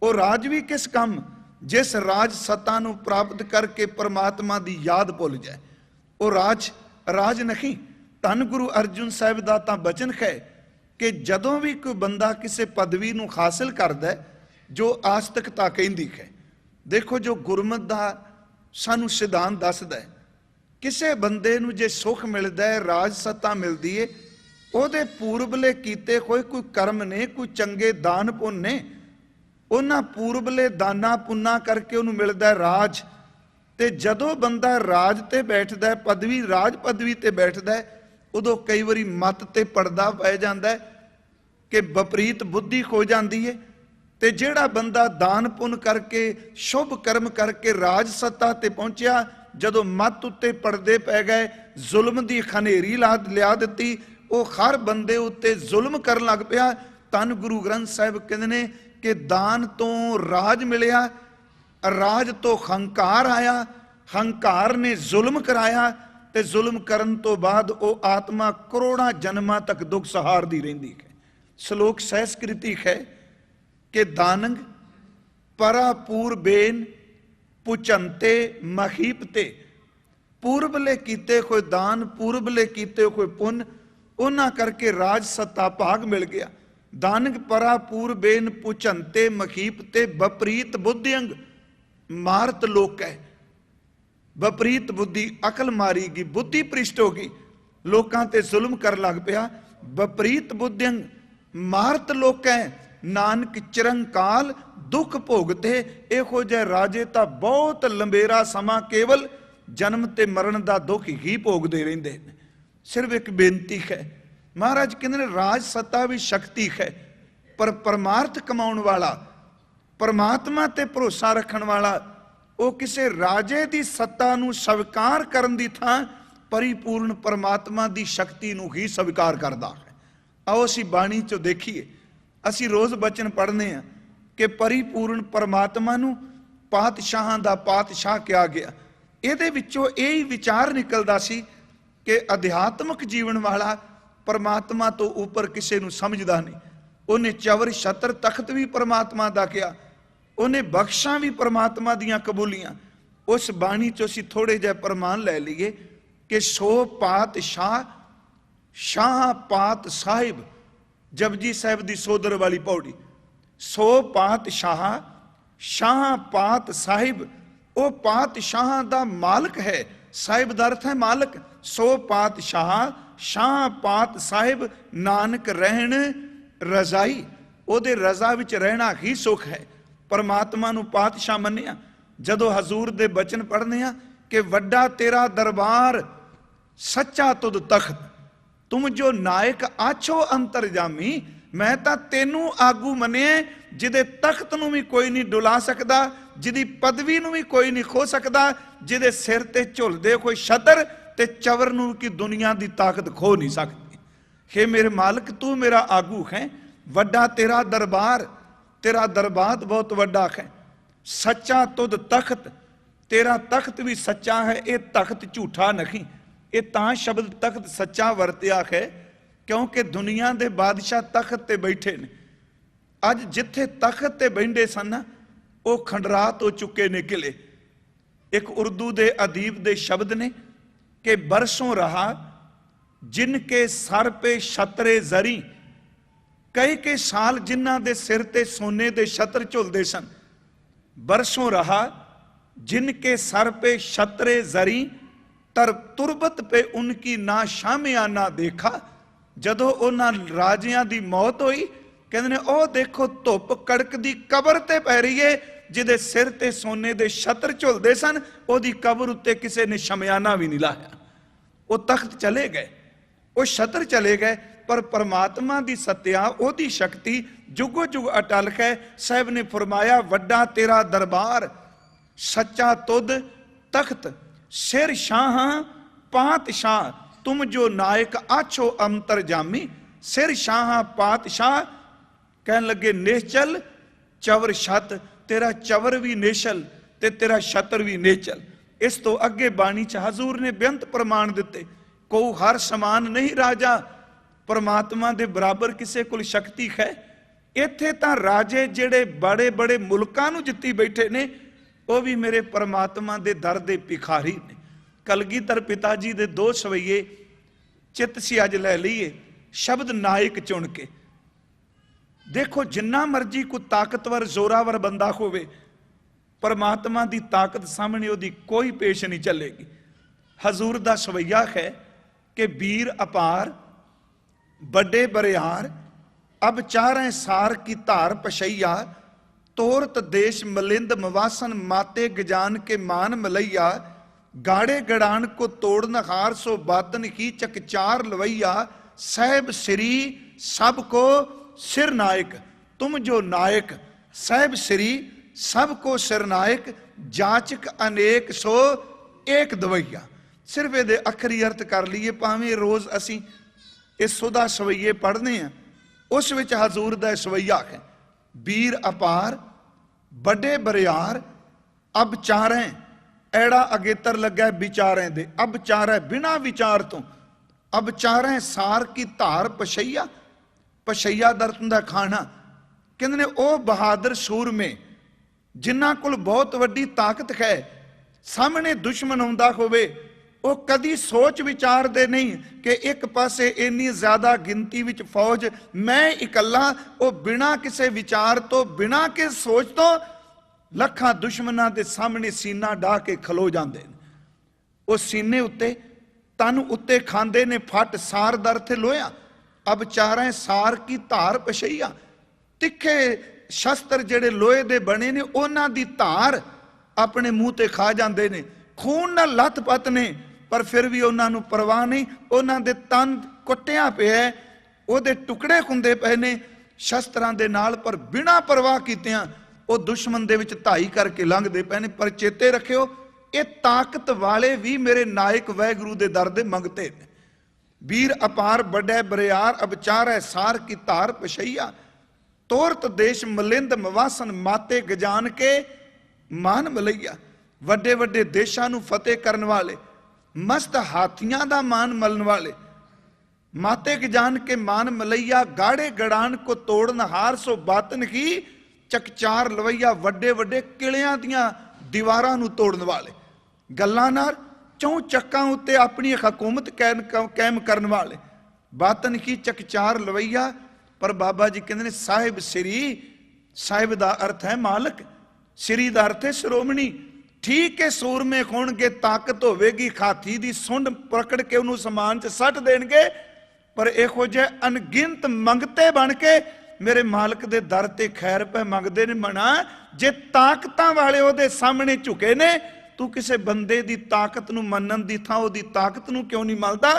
ਉਹ ਰਾਜ ਵੀ ਕਿਸ ਕੰਮ, ਜਿਸ ਰਾਜ ਸੱਤਾ ਨੂੰ ਪ੍ਰਾਪਤ ਕਰਕੇ ਪਰਮਾਤਮਾ ਦੀ ਯਾਦ ਭੁੱਲ ਜਾਏ। ਉਹ ਰਾਜ ਨਹੀਂ। ਧੰਨ ਗੁਰੂ ਅਰਜਨ ਸਾਹਿਬ ਦਾ ਤਾਂ ਬਚਨ ਹੈ ਕਿ ਜਦੋਂ ਵੀ ਕੋਈ ਬੰਦਾ ਕਿਸੇ ਪਦਵੀ ਨੂੰ ਹਾਸਿਲ ਕਰਦਾ, ਜੋ ਆਸਤਿਕਤਾ ਕਹਿੰਦੀ ਹੈ। ਦੇਖੋ ਜੋ ਗੁਰਮਤ ਦਾ ਸਾਨੂੰ ਸਿਧਾਂਤ ਦੱਸਦਾ ਹੈ, ਕਿਸੇ ਬੰਦੇ ਨੂੰ ਜੇ ਸੁੱਖ ਮਿਲਦਾ ਹੈ, ਰਾਜ ਸੱਤਾ ਮਿਲਦੀ ਹੈ, ਉਹਦੇ ਪੂਰਬਲੇ ਕੀਤੇ ਹੋਏ ਕੋਈ ਕਰਮ ਨੇ, ਕੋਈ ਚੰਗੇ ਦਾਨ ਪੁੰਨ ਨੇ, ਉਹਨਾਂ ਪੂਰਬਲੇ ਦਾਨਾ ਪੁੰਨਾ ਕਰਕੇ ਉਹਨੂੰ ਮਿਲਦਾ ਰਾਜ। ਤੇ ਜਦੋਂ ਬੰਦਾ ਰਾਜ ਤੇ ਬੈਠਦਾ, ਪਦਵੀ ਰਾਜ ਪਦਵੀ ਤੇ ਬੈਠਦਾ, ਉਦੋਂ ਕਈ ਵਾਰੀ ਮਤ ਤੇ ਪਰਦਾ ਪੈ ਜਾਂਦਾ ਕਿ ਵਿਪਰੀਤ ਬੁੱਧੀ ਹੋ ਜਾਂਦੀ ਹੈ। ਤੇ ਜਿਹੜਾ ਬੰਦਾ ਦਾਨ ਪੁੰਨ ਕਰਕੇ ਸ਼ੁਭ ਕਰਮ ਕਰਕੇ ਰਾਜ ਸੱਤਾ ਤੇ ਪਹੁੰਚਿਆ, ਜਦੋਂ ਮਤ ਉੱਤੇ ਪਰਦੇ ਪੈ ਗਏ, ਜ਼ੁਲਮ ਦੀ ਖਨੇਰੀ ਲਿਆ ਦਿੱਤੀ, ਉਹ ਹਰ ਬੰਦੇ ਉੱਤੇ ਜ਼ੁਲਮ ਕਰਨ ਲੱਗ ਪਿਆ। ਧੰਨ ਗੁਰੂ ਗ੍ਰੰਥ ਸਾਹਿਬ ਕਹਿੰਦੇ ਨੇ ਕਿ ਦਾਨ ਤੋਂ ਰਾਜ ਮਿਲਿਆ, ਰਾਜ ਤੋਂ ਹੰਕਾਰ ਆਇਆ, ਹੰਕਾਰ ਨੇ ਜ਼ੁਲਮ ਕਰਾਇਆ, ਤੇ ਜ਼ੁਲਮ ਕਰਨ ਤੋਂ ਬਾਅਦ ਉਹ ਆਤਮਾ ਕਰੋੜਾਂ ਜਨਮਾਂ ਤੱਕ ਦੁੱਖ ਸਹਾਰਦੀ ਰਹਿੰਦੀ ਹੈ। ਸ਼ਲੋਕ ਸੰਸਕ੍ਰਿਤਿਕ ਹੈ ਕਿ ਦਾਨੰਗ ਪਰਾ ਪੂਰਬੇਨ ਪੁਚੰਤੇ ਮਹੀਪਤੇ, ਪੂਰਬਲੇ ਕੀਤੇ ਕੋਈ ਦਾਨ, ਪੂਰਬਲੇ ਕੀਤੇ ਕੋਈ ਪੁੰਨ, ਉਹਨਾਂ ਕਰਕੇ ਰਾਜ ਸੱਤਾ ਭਾਗ ਮਿਲ ਗਿਆ। ਦਾਨੰਗ ਪਰਾ ਪੂਰਬੇਨ ਪੁਚੰਤੇ ਮਹੀਪਤੇ ਵਿਪਰੀਤ ਬੁੱਧਿਅੰਗ ਮਾਰਤ ਲੋਕ ਹੈ। ਵਿਪਰੀਤ ਬੁੱਧੀ ਅਕਲ ਮਾਰੀ ਗਈ, ਬੁੱਧੀ ਭ੍ਰਿਸ਼ਟ ਹੋ ਗਈ, ਲੋਕਾਂ ਤੇ ਜ਼ੁਲਮ ਕਰਨ ਲੱਗ ਪਿਆ। ਵਿਪਰੀਤ ਬੁੱਧਿਅੰਗ ਮਾਰਤ ਲੋਕ ਹੈ, ਨਾਨਕ ਚਿਰੰਕਾਲ ਦੁੱਖ ਭੋਗਤੇ। ਇਹੋ ਜਿਹੇ ਰਾਜੇ ਤਾਂ ਬਹੁਤ ਲੰਬੇਰਾ ਸਮਾਂ ਕੇਵਲ ਜਨਮ ਤੇ ਮਰਨ ਦਾ ਦੁੱਖ ਹੀ ਭੋਗਦੇ ਰਹਿੰਦੇ ਨੇ। ਸਿਰਫ ਇੱਕ ਬੇਨਤੀ ਹੈ, ਮਹਾਰਾਜ ਕਹਿੰਦੇ ਨੇ ਰਾਜ ਸੱਤਾ ਵੀ ਸ਼ਕਤੀ ਹੈ, ਪਰ ਪਰਮਾਰਥ ਕਮਾਉਣ ਵਾਲਾ, ਪਰਮਾਤਮਾ ਤੇ ਭਰੋਸਾ ਰੱਖਣ ਵਾਲਾ, ਉਹ ਕਿਸੇ ਰਾਜੇ ਦੀ ਸੱਤਾ ਨੂੰ ਸਵੀਕਾਰ ਕਰਨ ਦੀ ਥਾਂ ਪਰਿਪੂਰਨ ਪਰਮਾਤਮਾ ਦੀ ਸ਼ਕਤੀ ਨੂੰ ਹੀ ਸਵੀਕਾਰ ਕਰਦਾ ਹੈ। ਆਓ ਅਸੀਂ ਬਾਣੀ ਚੋਂ ਦੇਖੀਏ, ਅਸੀਂ ਰੋਜ਼ ਬਚਨ ਪੜ੍ਹਨੇ ਆ ਕਿ ਪਰਿਪੂਰਨ ਪਰਮਾਤਮਾ ਨੂੰ ਪਾਤਸ਼ਾਹਾਂ ਦਾ ਪਾਤਸ਼ਾਹ ਕਿਹਾ ਗਿਆ। ਇਹਦੇ ਵਿੱਚੋਂ ਇਹ ਹੀ ਵਿਚਾਰ ਨਿਕਲਦਾ ਸੀ ਕਿ ਅਧਿਆਤਮਿਕ ਜੀਵਨ ਵਾਲਾ ਪਰਮਾਤਮਾ ਤੋਂ ਉੱਪਰ ਕਿਸੇ ਨੂੰ ਸਮਝਦਾ ਨਹੀਂ। ਉਹਨੇ ਚਵਰ ਛਤਰ ਤਖਤ ਵੀ ਪਰਮਾਤਮਾ ਦਾ ਕਿਹਾ, ਉਹਨੇ ਬਖਸ਼ਾਂ ਵੀ ਪਰਮਾਤਮਾ ਦੀਆਂ ਕਬੂਲੀਆਂ। ਉਸ ਬਾਣੀ ਚੋਂ ਅਸੀਂ ਥੋੜੇ ਜਿਹੇ ਪ੍ਰਮਾਣ ਲੈ ਲਈਏ ਕਿ ਸੋ ਪਾਤਸ਼ਾਹ ਸ਼ਾਹ ਪਾਤ ਸਾਹਿਬ, ਜਪਜੀ ਸਾਹਿਬ ਦੀ ਸੋਦਰ ਵਾਲੀ ਪੌੜੀ, ਸੋ ਪਾਤਸ਼ਾਹ ਸ਼ਾਹ ਪਾਤ ਸਾਹਿਬ, ਉਹ ਪਾਤਸ਼ਾਹਾਂ ਦਾ ਮਾਲਕ ਹੈ। ਸਾਹਿਬ ਦਾ ਅਰਥ ਹੈ ਮਾਲਕ। ਸੋ ਪਾਤਸ਼ਾਹ ਸ਼ਾਹ ਪਾਤ ਸਾਹਿਬ, ਨਾਨਕ ਰਹਿਣ ਰਜ਼ਾਈ, ਉਹਦੇ ਰਜ਼ਾ ਵਿੱਚ ਰਹਿਣਾ ਹੀ ਸੁਖ ਹੈ। ਪਰਮਾਤਮਾ ਨੂੰ ਪਾਤਸ਼ਾਹ ਮੰਨਿਆ। ਜਦੋਂ ਹਜ਼ੂਰ ਦੇ ਬਚਨ ਪੜ੍ਹਨੇ ਆ ਕਿ ਵੱਡਾ ਤੇਰਾ ਦਰਬਾਰ ਸੱਚਾ ਤੁਧ ਤਖਤ, ਤੁਮ ਜੋ ਨਾਇਕ ਆਛੋ ਅੰਤਰਜਾਮੀ, ਮੈਂ ਤਾਂ ਤੈਨੂੰ ਆਗੂ ਮੰਨਿਆ ਜਿਹਦੇ ਤਖਤ ਨੂੰ ਵੀ ਕੋਈ ਨਹੀਂ ਡੁਲਾ ਸਕਦਾ, ਜਿਹਦੀ ਪਦਵੀ ਨੂੰ ਵੀ ਕੋਈ ਨਹੀਂ ਖੋ ਸਕਦਾ, ਜਿਹਦੇ ਸਿਰ ਤੇ ਝੁਲਦੇ ਕੋਈ ਛਤਰ ਤੇ ਚਵਰ ਨੂੰ ਕਿ ਦੁਨੀਆ ਦੀ ਤਾਕਤ ਖੋ ਨਹੀਂ ਸਕਦੀ। ਹੇ ਮੇਰੇ ਮਾਲਕ, ਤੂੰ ਮੇਰਾ ਆਗੂ ਹੈ, ਵੱਡਾ ਤੇਰਾ ਦਰਬਾਰ, ਤੇਰਾ ਦਰਬਾਰ ਬਹੁਤ ਵੱਡਾ ਹੈ। ਸੱਚਾ ਤੁਧ ਤਖਤ, ਤੇਰਾ ਤਖਤ ਵੀ ਸੱਚਾ ਹੈ, ਇਹ ਤਖਤ ਝੂਠਾ ਨਹੀਂ। ਇਹ ਤਾਂ ਸ਼ਬਦ ਤਖਤ ਸੱਚਾ ਵਰਤਿਆ ਹੈ ਕਿਉਂਕਿ ਦੁਨੀਆ ਦੇ ਬਾਦਸ਼ਾਹ ਤਖਤ ਤੇ ਬੈਠੇ ਨੇ। ਅੱਜ ਜਿੱਥੇ ਤਖਤ ਤੇ ਬੈਠੇ ਸਨ ਉਹ ਖੰਡਰਾਤ ਹੋ ਚੁੱਕੇ ਨੇ ਕਿਲੇ। ਇੱਕ ਉਰਦੂ ਦੇ ਅਦੀਬ ਦੇ ਸ਼ਬਦ ਨੇ ਕਿ ਬਰਸੋਂ ਰਹਾ ਜਿਨਕੇ ਸਰ ਪੇ ਛਤਰੇ ਜ਼ਰੀ, ਕਈ ਕੇ ਸਾਲ ਜਿਨ੍ਹਾਂ ਦੇ ਸਿਰ ਤੇ ਸੋਨੇ ਦੇ ਛਤਰ ਝੁਲਦੇ ਸਨ। ਬਰਸੋਂ ਰਹਾ ਜਿਨਕੇ ਸਰ ਪੇ ਛਤਰੇ ਜ਼ਰੀ, ਤੁਰਬਤ ਪੇ ਉਨਕੀ ਨਾ ਸ਼ਾਮਿਆਨਾ ਦੇਖਾ। ਜਦੋਂ ਉਹਨਾਂ ਰਾਜਿਆਂ ਦੀ ਮੌਤ ਹੋਈ, ਕਹਿੰਦੇ ਨੇ ਉਹ ਦੇਖੋ ਧੁੱਪ ਕੜਕਦੀ ਕਬਰ ਤੇ ਪੈ ਰਹੀ ਏ, ਜਿਹਦੇ ਸਿਰ ਤੇ ਸੋਨੇ ਦੇ ਛਤਰ ਝੁਲਦੇ ਸਨ, ਉਹਦੀ ਕਬਰ ਉੱਤੇ ਕਿਸੇ ਨੇ ਸ਼ਮਿਆਨਾ ਵੀ ਨਹੀਂ ਲਾਇਆ। ਉਹ ਤਖਤ ਚਲੇ ਗਏ, ਉਹ ਛਤਰ ਚਲੇ ਗਏ, ਪਰ ਪਰਮਾਤਮਾ ਦੀ ਸੱਤਿਆ, ਉਹਦੀ ਸ਼ਕਤੀ ਜੁਗੋ ਜੁਗ ਅਟਲ ਹੈ। ਸਾਹਿਬ ਨੇ ਫਰਮਾਇਆ ਵੱਡਾ ਤੇਰਾ ਦਰਬਾਰ ਸੱਚਾ ਤੁਧ ਤਖਤ, ਸਿਰ ਸ਼ਾਹਾਂ ਪਾਤਸ਼ਾਹ, ਤੁਮ ਜੋ ਨਾਇਕ ਆਛੋ ਅੰਤਰਜਾਮੀ। ਸਿਰ ਸ਼ਾਹਾਂ ਪਾਤਸ਼ਾਹ ਕਹਿਣ ਲੱਗੇ ਨਿਸ਼ਚਲ ਚਵਰ ਛਤ, ਤੇਰਾ ਚਵਰ ਵੀ ਨਿਸ਼ਚਲ ਤੇ ਤੇਰਾ ਛਤਰ ਵੀ ਨਿਸ਼ਚਲ। ਇਸ ਤੋਂ ਅੱਗੇ ਬਾਣੀ ਚ ਹਜ਼ੂਰ ਨੇ ਬੇਅੰਤ ਪ੍ਰਮਾਣ ਦਿੱਤੇ। ਕੋ ਹਰ ਸਮਾਨ ਨਹੀਂ ਰਾਜਾ, ਪਰਮਾਤਮਾ ਦੇ ਬਰਾਬਰ ਕਿਸੇ ਕੋਲ ਸ਼ਕਤੀ ਹੈ। ਇੱਥੇ ਤਾਂ ਰਾਜੇ ਜਿਹੜੇ ਬੜੇ ਬੜੇ ਮੁਲਕਾਂ ਨੂੰ ਜਿੱਤੀ ਬੈਠੇ ਨੇ, ਉਹ ਵੀ ਮੇਰੇ ਪਰਮਾਤਮਾ ਦੇ ਦਰ ਦੇ ਭਿਖਾਰੀ ਨੇ। ਕਲਗੀਧਰ ਪਿਤਾ ਜੀ ਦੇ ਦੋ ਸਵਈਏ ਚਿੱਤ ਸੀ ਅੱਜ ਲੈ ਲਈਏ ਸ਼ਬਦ ਨਾਇਕ ਚੁਣ ਕੇ। ਦੇਖੋ ਜਿੰਨਾ ਮਰਜੀ ਕੋਈ ਤਾਕਤਵਰ ਜ਼ੋਰਾਵਰ ਬੰਦਾ ਹੋਵੇ, ਪਰਮਾਤਮਾ ਦੀ ਤਾਕਤ ਸਾਹਮਣੇ ਉਹਦੀ ਕੋਈ ਪੇਸ਼ ਨਹੀਂ ਚੱਲੇਗੀ। ਹਜ਼ੂਰ ਦਾ ਸਵਈਆ ਹੈ ਕਿ ਵੀਰ ਅਪਾਰ ਵੱਡੇ ਬਰਿਆਰ, ਅਬ ਚਾਰੇ ਸਾਰ ਕੀ ਧਾਰ ਪਸ਼ਈਆ, ਤੋਰਤ ਦੇਸ਼ ਮਲਿੰਦ ਮਵਾਸਨ ਮਾਤੇ ਗਜਾਨ ਕੇ ਮਾਨ ਮਲਈਆ। गाड़े गड़ान को तोड़न हार सो बातन की चकचार लवैया साहेब श्री सबको सिर नायक। तुम जो नायक साहेब श्री सबको सिर नायक जाचक अनेक सो एक दवैया। सिर्फ ये अखरी अर्थ कर लीए, भावें रोज़ असी इस सुधा सवैये पढ़ने हैं, उस विच हजूर दा सवैया है वीर अपार बड़े बरियार अब चारें एड़ा अगेतर लगा विचारें दे। अब चारें बिना विचार तो, अब चारें सार की धार पशैया। पशैया दर्द हुंदा खाना। कहंदे ने ओ बहादुर सूरमे जिन्हां कोल बहुत वड्डी ताकत है, सामने दुश्मन आउंदा होवे, वो कदी सोच विचारते नहीं कि एक पासे इन्नी ज्यादा गिनती विच फौज मैं इकल्ला, वो बिना किसी विचार तो बिना के सोच तो लखां दुश्मनां दे सामने सीना डाह के खलो जाते हैं। वो सीने उत्ते तन उत्ते खांदे ने फट सार दर थे लोया। अब चारें सार की धार पशैया। तिखे शस्त्र जेड़े लोहे दे बने ने उन्हां दी धार अपने मुंह ते खा जाते ने। खून नाल लथ पत ने पर फिर भी उन्होंने परवाह नहीं। उन्होंने तन कुटिया पिया, उहदे टुकड़े खुंदे पे ने शस्त्रां दे नाल, पर बिना परवाह कीतियां वो दुश्मन दे विच धाई करके लंघदे पे ने। पर चेते रखियो ये ताकत वाले भी मेरे नायक वाहिगुरू दे दर दे मंगते ने। वीर अपार बड़े बरियार अब चारै सार की धार पशैया। तोरत देश मलिंद मवासन माते गजान के मान मलैया। वड्डे वड्डे देशां नूं फतेह करन वाले, मस्त हाथियां दा मान मलन वाले, माते गजान के मान मलैया। गाड़े गड़ान को तोड़न हार सो बातन की चकचार लवैया। वड्डे वड्डे किलियां दियां दीवारां नूं तोड़न वाले, गल्लां नाल चौं चक्कां उत्ते अपनी हुकूमत कायम करन वाले, बातन की चकचार लवैया। पर बाबा जी कहंदे ने साहिब श्री, साहिब दा अर्थ है मालक, श्री दा अर्थ है श्रोमणी। ठीक है सूरमे होणगे, ताकत होवेगी, हाथी दी सुंड पकड़ के उन्होंने समान च सट देणगे, पर इहो जे अनगिनत मंगते बन के मेरे मालक दे दर ते खैर पे मंगदे ने। मना जे ताकतां वाले ओहदे सामने झुके ने, तू किसे बंदे दी ताकत नूं मनन दी थां ओहदी ताकत नूं क्यों नहीं मलदा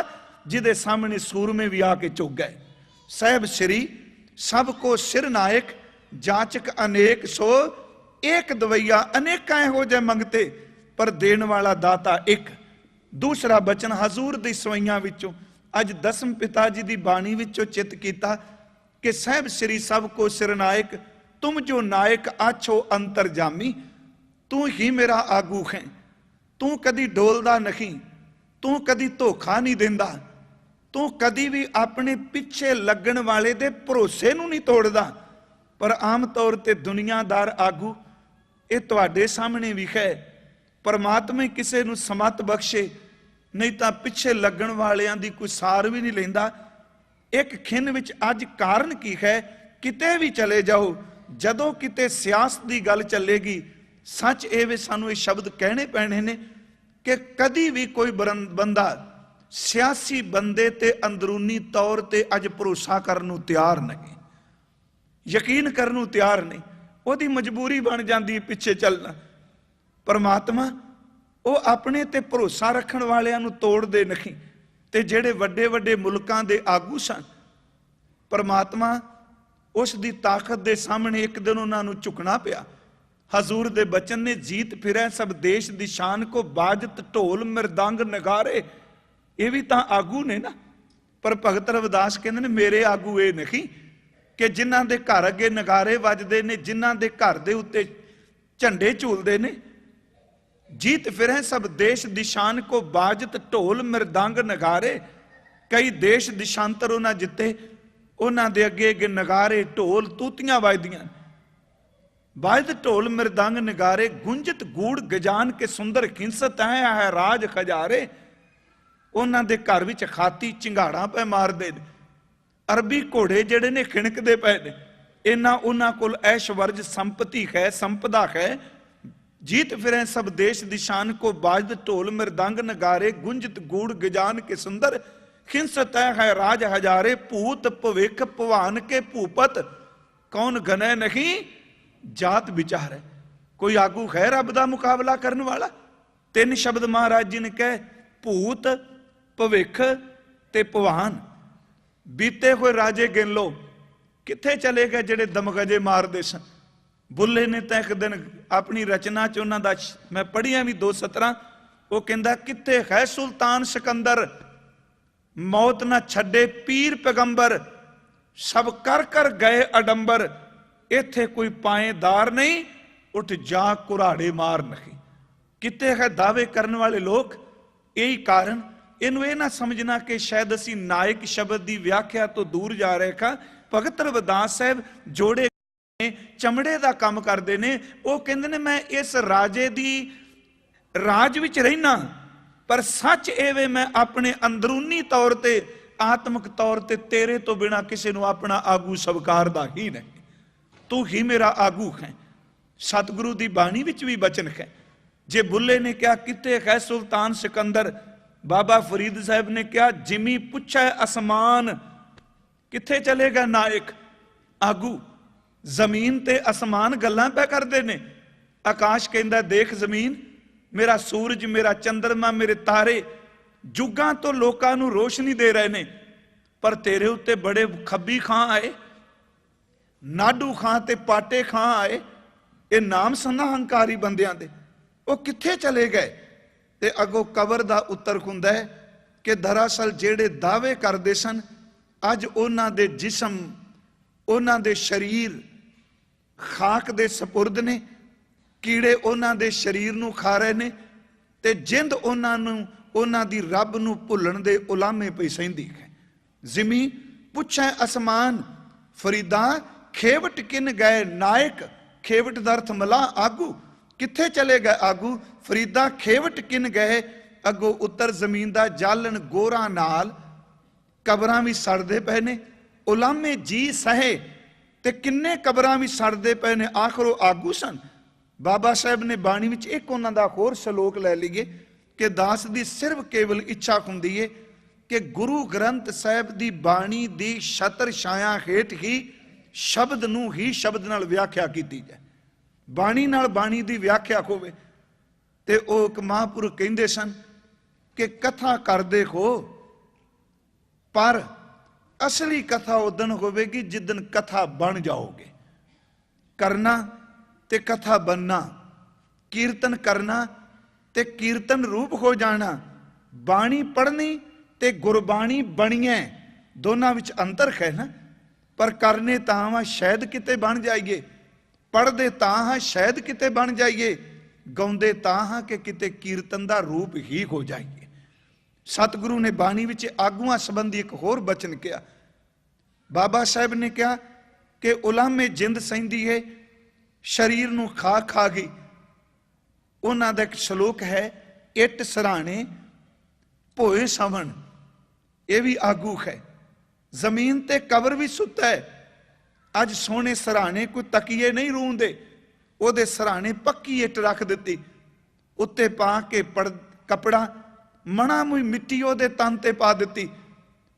जिहदे सामने सूरमे भी आके झुक गए। साहिब श्री सबको सिर नायक जाचक अनेक सो एक दवैया। अनेका इहो जे मंगते पर देण वाला दाता एक। दूसरा बचन हजूर दी सवैयां विचों अज दसम पिता जी दी बाणी विचों चित कीता कि साहिब श्री सबको सिर नायक, तुम जो नायक आछो अंतरजामी। तू ही मेरा आगू है, तू कदी डोलदा नहीं, तू कदी धोखा नहीं देंदा, तू कदी भी अपने पिछे लगन वाले दे भरोसे नूं नहीं तोड़दा। पर आम तौर ते दुनियादार आगू ये तुहाडे सामने भी है, परमात्मा किसे नूं समत बख्शे, नहीं तो पिछे लगन वालियां दी कोई सार भी नहीं लैंदा। एक खिन विच अज कारण की है, किते भी चले जाओ, जदों किते सियासत की गल चलेगी, सच ये सानू ये शब्द कहने पैने ने कि कदी भी कोई बंदा सियासी बंदे ते अंदरूनी तौर ते अज भरोसा करन नूं तैयार नहीं, यकीन करन नूं तैयार नहीं। ओहदी मजबूरी बन जाती है पिछे चलना। परमात्मा वो अपने ते भरोसा रखण वालियां नूं तोड़दे नहीं। ते जेड़े वड्डे वड्डे मुल्कां दे आगू सन, परमात्मा उस दी ताकत दे सामने एक दिन उन्हां नूं झुकना पिया। हजूर दे बचन ने जीत फिरै सब देश दी शान को, बाजत ढोल मृदंग नगारे। ये भी तां आगू ने ना। पर भगत रविदास कहंदे ने मेरे आगू ये नहीं कि जिन्हां दे घर अगे नगारे वजदे ने, जिन्हां दे घर दे उत्ते झंडे झूलदे ने। जीत फिरै सब देश दिशान को, बाजत ढोल मृदंग नगारे। कई देश दिशांतर उन्हां जिते, उन्हां दे अगे अगे नगारे ढोल तूतियां वजदियां। बाजत ढोल मृदंग नगारे, गुंजत गूड़ गजान के सुंदर खिंसत है राज खजारे। उन्हां दे घर विच खाती चिंगाड़ा पे मारदे ने, अरबी घोड़े जेड़े ने खिणकदे पे ने। इन्ना उन्हां कोल ऐशवर्ज संपत्ति है, संपदा है। जीत फिरें सब देश दिशान को, बाजत ढोल मृदंग नगारे। गुंजत गूड़ गजान के सुंदर खिंसत है राज हजारे। भूत भविख भवान के भूपत, कौन गने नहीं जात विचार है। कोई आगू है रब दा मुकाबला करने वाला? तीन शब्द महाराज जी ने कहे, भूत, भविख ते भवान। बीते हुए राजे गिन लो, किथे चले गए जेड़े दमगजे मारदे सन। बुल्ले ने तो एक दिन अपनी रचना च उन्हां दा मैं पढ़िया भी 2 सतरां, वो कहंदा किथे है सुल्तान सिकंदर, मौत ना छड्डे पीर पैगंबर, सब कर कर गए अडंबर, इथे कोई पाएदार नहीं, उठ जा कुराड़े मार नहीं। किते है दावे करने वाले लोग। यही कारण इनू ये ना समझना कि शायद असी नायक शब्द की व्याख्या तो दूर जा रहे का। भगत रविदास साहब जोड़े चमड़े का काम करते ने, वो कहते ने मैं इस राजे दी राज विच रहना, पर सच एवे मैं अपने अंदरूनी तौर ते आत्मक तौर ते तेरे तो बिना किसी को अपना आगू स्वीकारदा ही नहीं, तू ही मेरा आगू है। सतगुरु की बाणी विच भी बचन है। जे बुल्ले ने क्या किते है सुल्तान सिकंदर, बाबा फरीद साहब ने क्या जिमी पुछे आसमान, किथे चलेगा नायक आगू। जमीन ते आसमान गल्लां पै करदे ने। आकाश कहंदा देख जमीन, मेरा सूरज, मेरा चंद्रमा, मेरे तारे जुगां तो लोकां नूं रोशनी दे रहे ने, पर तेरे उत्ते बड़े खब्बी खां आए, नाडू खां ते पाटे खां आए, ये नाम सना हंकारी बंदियां दे, वो किथे चले गए। ते अगों कबर दा उत्तर हुंदा है कि दरअसल जेड़े दावे करदे सन, अज उन्हां दे जिस्म, उन्हां दे शरीर खाक दे सपुरद ने, कीड़े उन्हां दे शरीर नूं खा रहे ने, ते जिंद उन्हां नूं उन्हां दी रब नूं भुल्लण दे उलामे पई सहिंदी है। जिमी पुछे आसमान, फरीदा खेवट किन गए नायक, खेवट दा अर्थ मला आगू, किथे चले गए आगू। फरीदा खेवट किन गए, अगों उत्तर जमीन दा जालन गोरा नाल कबरां भी सड़दे पए ने, उलामे जी सहे ते किन्ने कबरां भी सड़दे पए ने, आखिर वो आगू सन। बाबा साहब ने बाणी विच एक उन्हां दा होर शलोक लै लईए कि दास दी सिर्फ केवल इच्छा हुंदी है कि गुरु ग्रंथ साहिब दी बाणी दी छतर छाया हेठ ही शब्द नूं ही शब्द नाल व्याख्या कीती जाए, बाणी नाल बाणी दी व्याख्या होवे। ते ओ एक महापुरुष कहंदे सन कि कथा करदे हो, पर असली कथा उदन होवेगी जिदन कथा बन जाओगे। करना ते कथा बनना, कीर्तन करना ते कीर्तन रूप हो जाना, बाणी पढ़नी ते गुरबाणी बणीए, दोनों विच अंतर है ना। पर करने तां वा शायद किते बन जाइए, पढ़दे तां हां शायद किते बन जाइए, गाउंदे तां हां कि किते कीर्तन दा रूप ही हो जाइए। सतगुरु ने बाणी विच आगुआं संबंधी एक होर बचन किया। बाबा साहब ने कहा कि उलामे जिंद सहिंदी है, शरीर नूं खा खा गई। उन्हां दा एक शलोक है, इट सराणे भोए सवण, ये भी आगू है। जमीन ते कबर भी सुता है। अज सोने सराणे कोई तकिए नहीं रूंदे, ओदे सराणे पक्की इट रख दिती, उत्ते पा के कपड़ा मणा मुई मिट्टी ओदे तन ते पा दिती।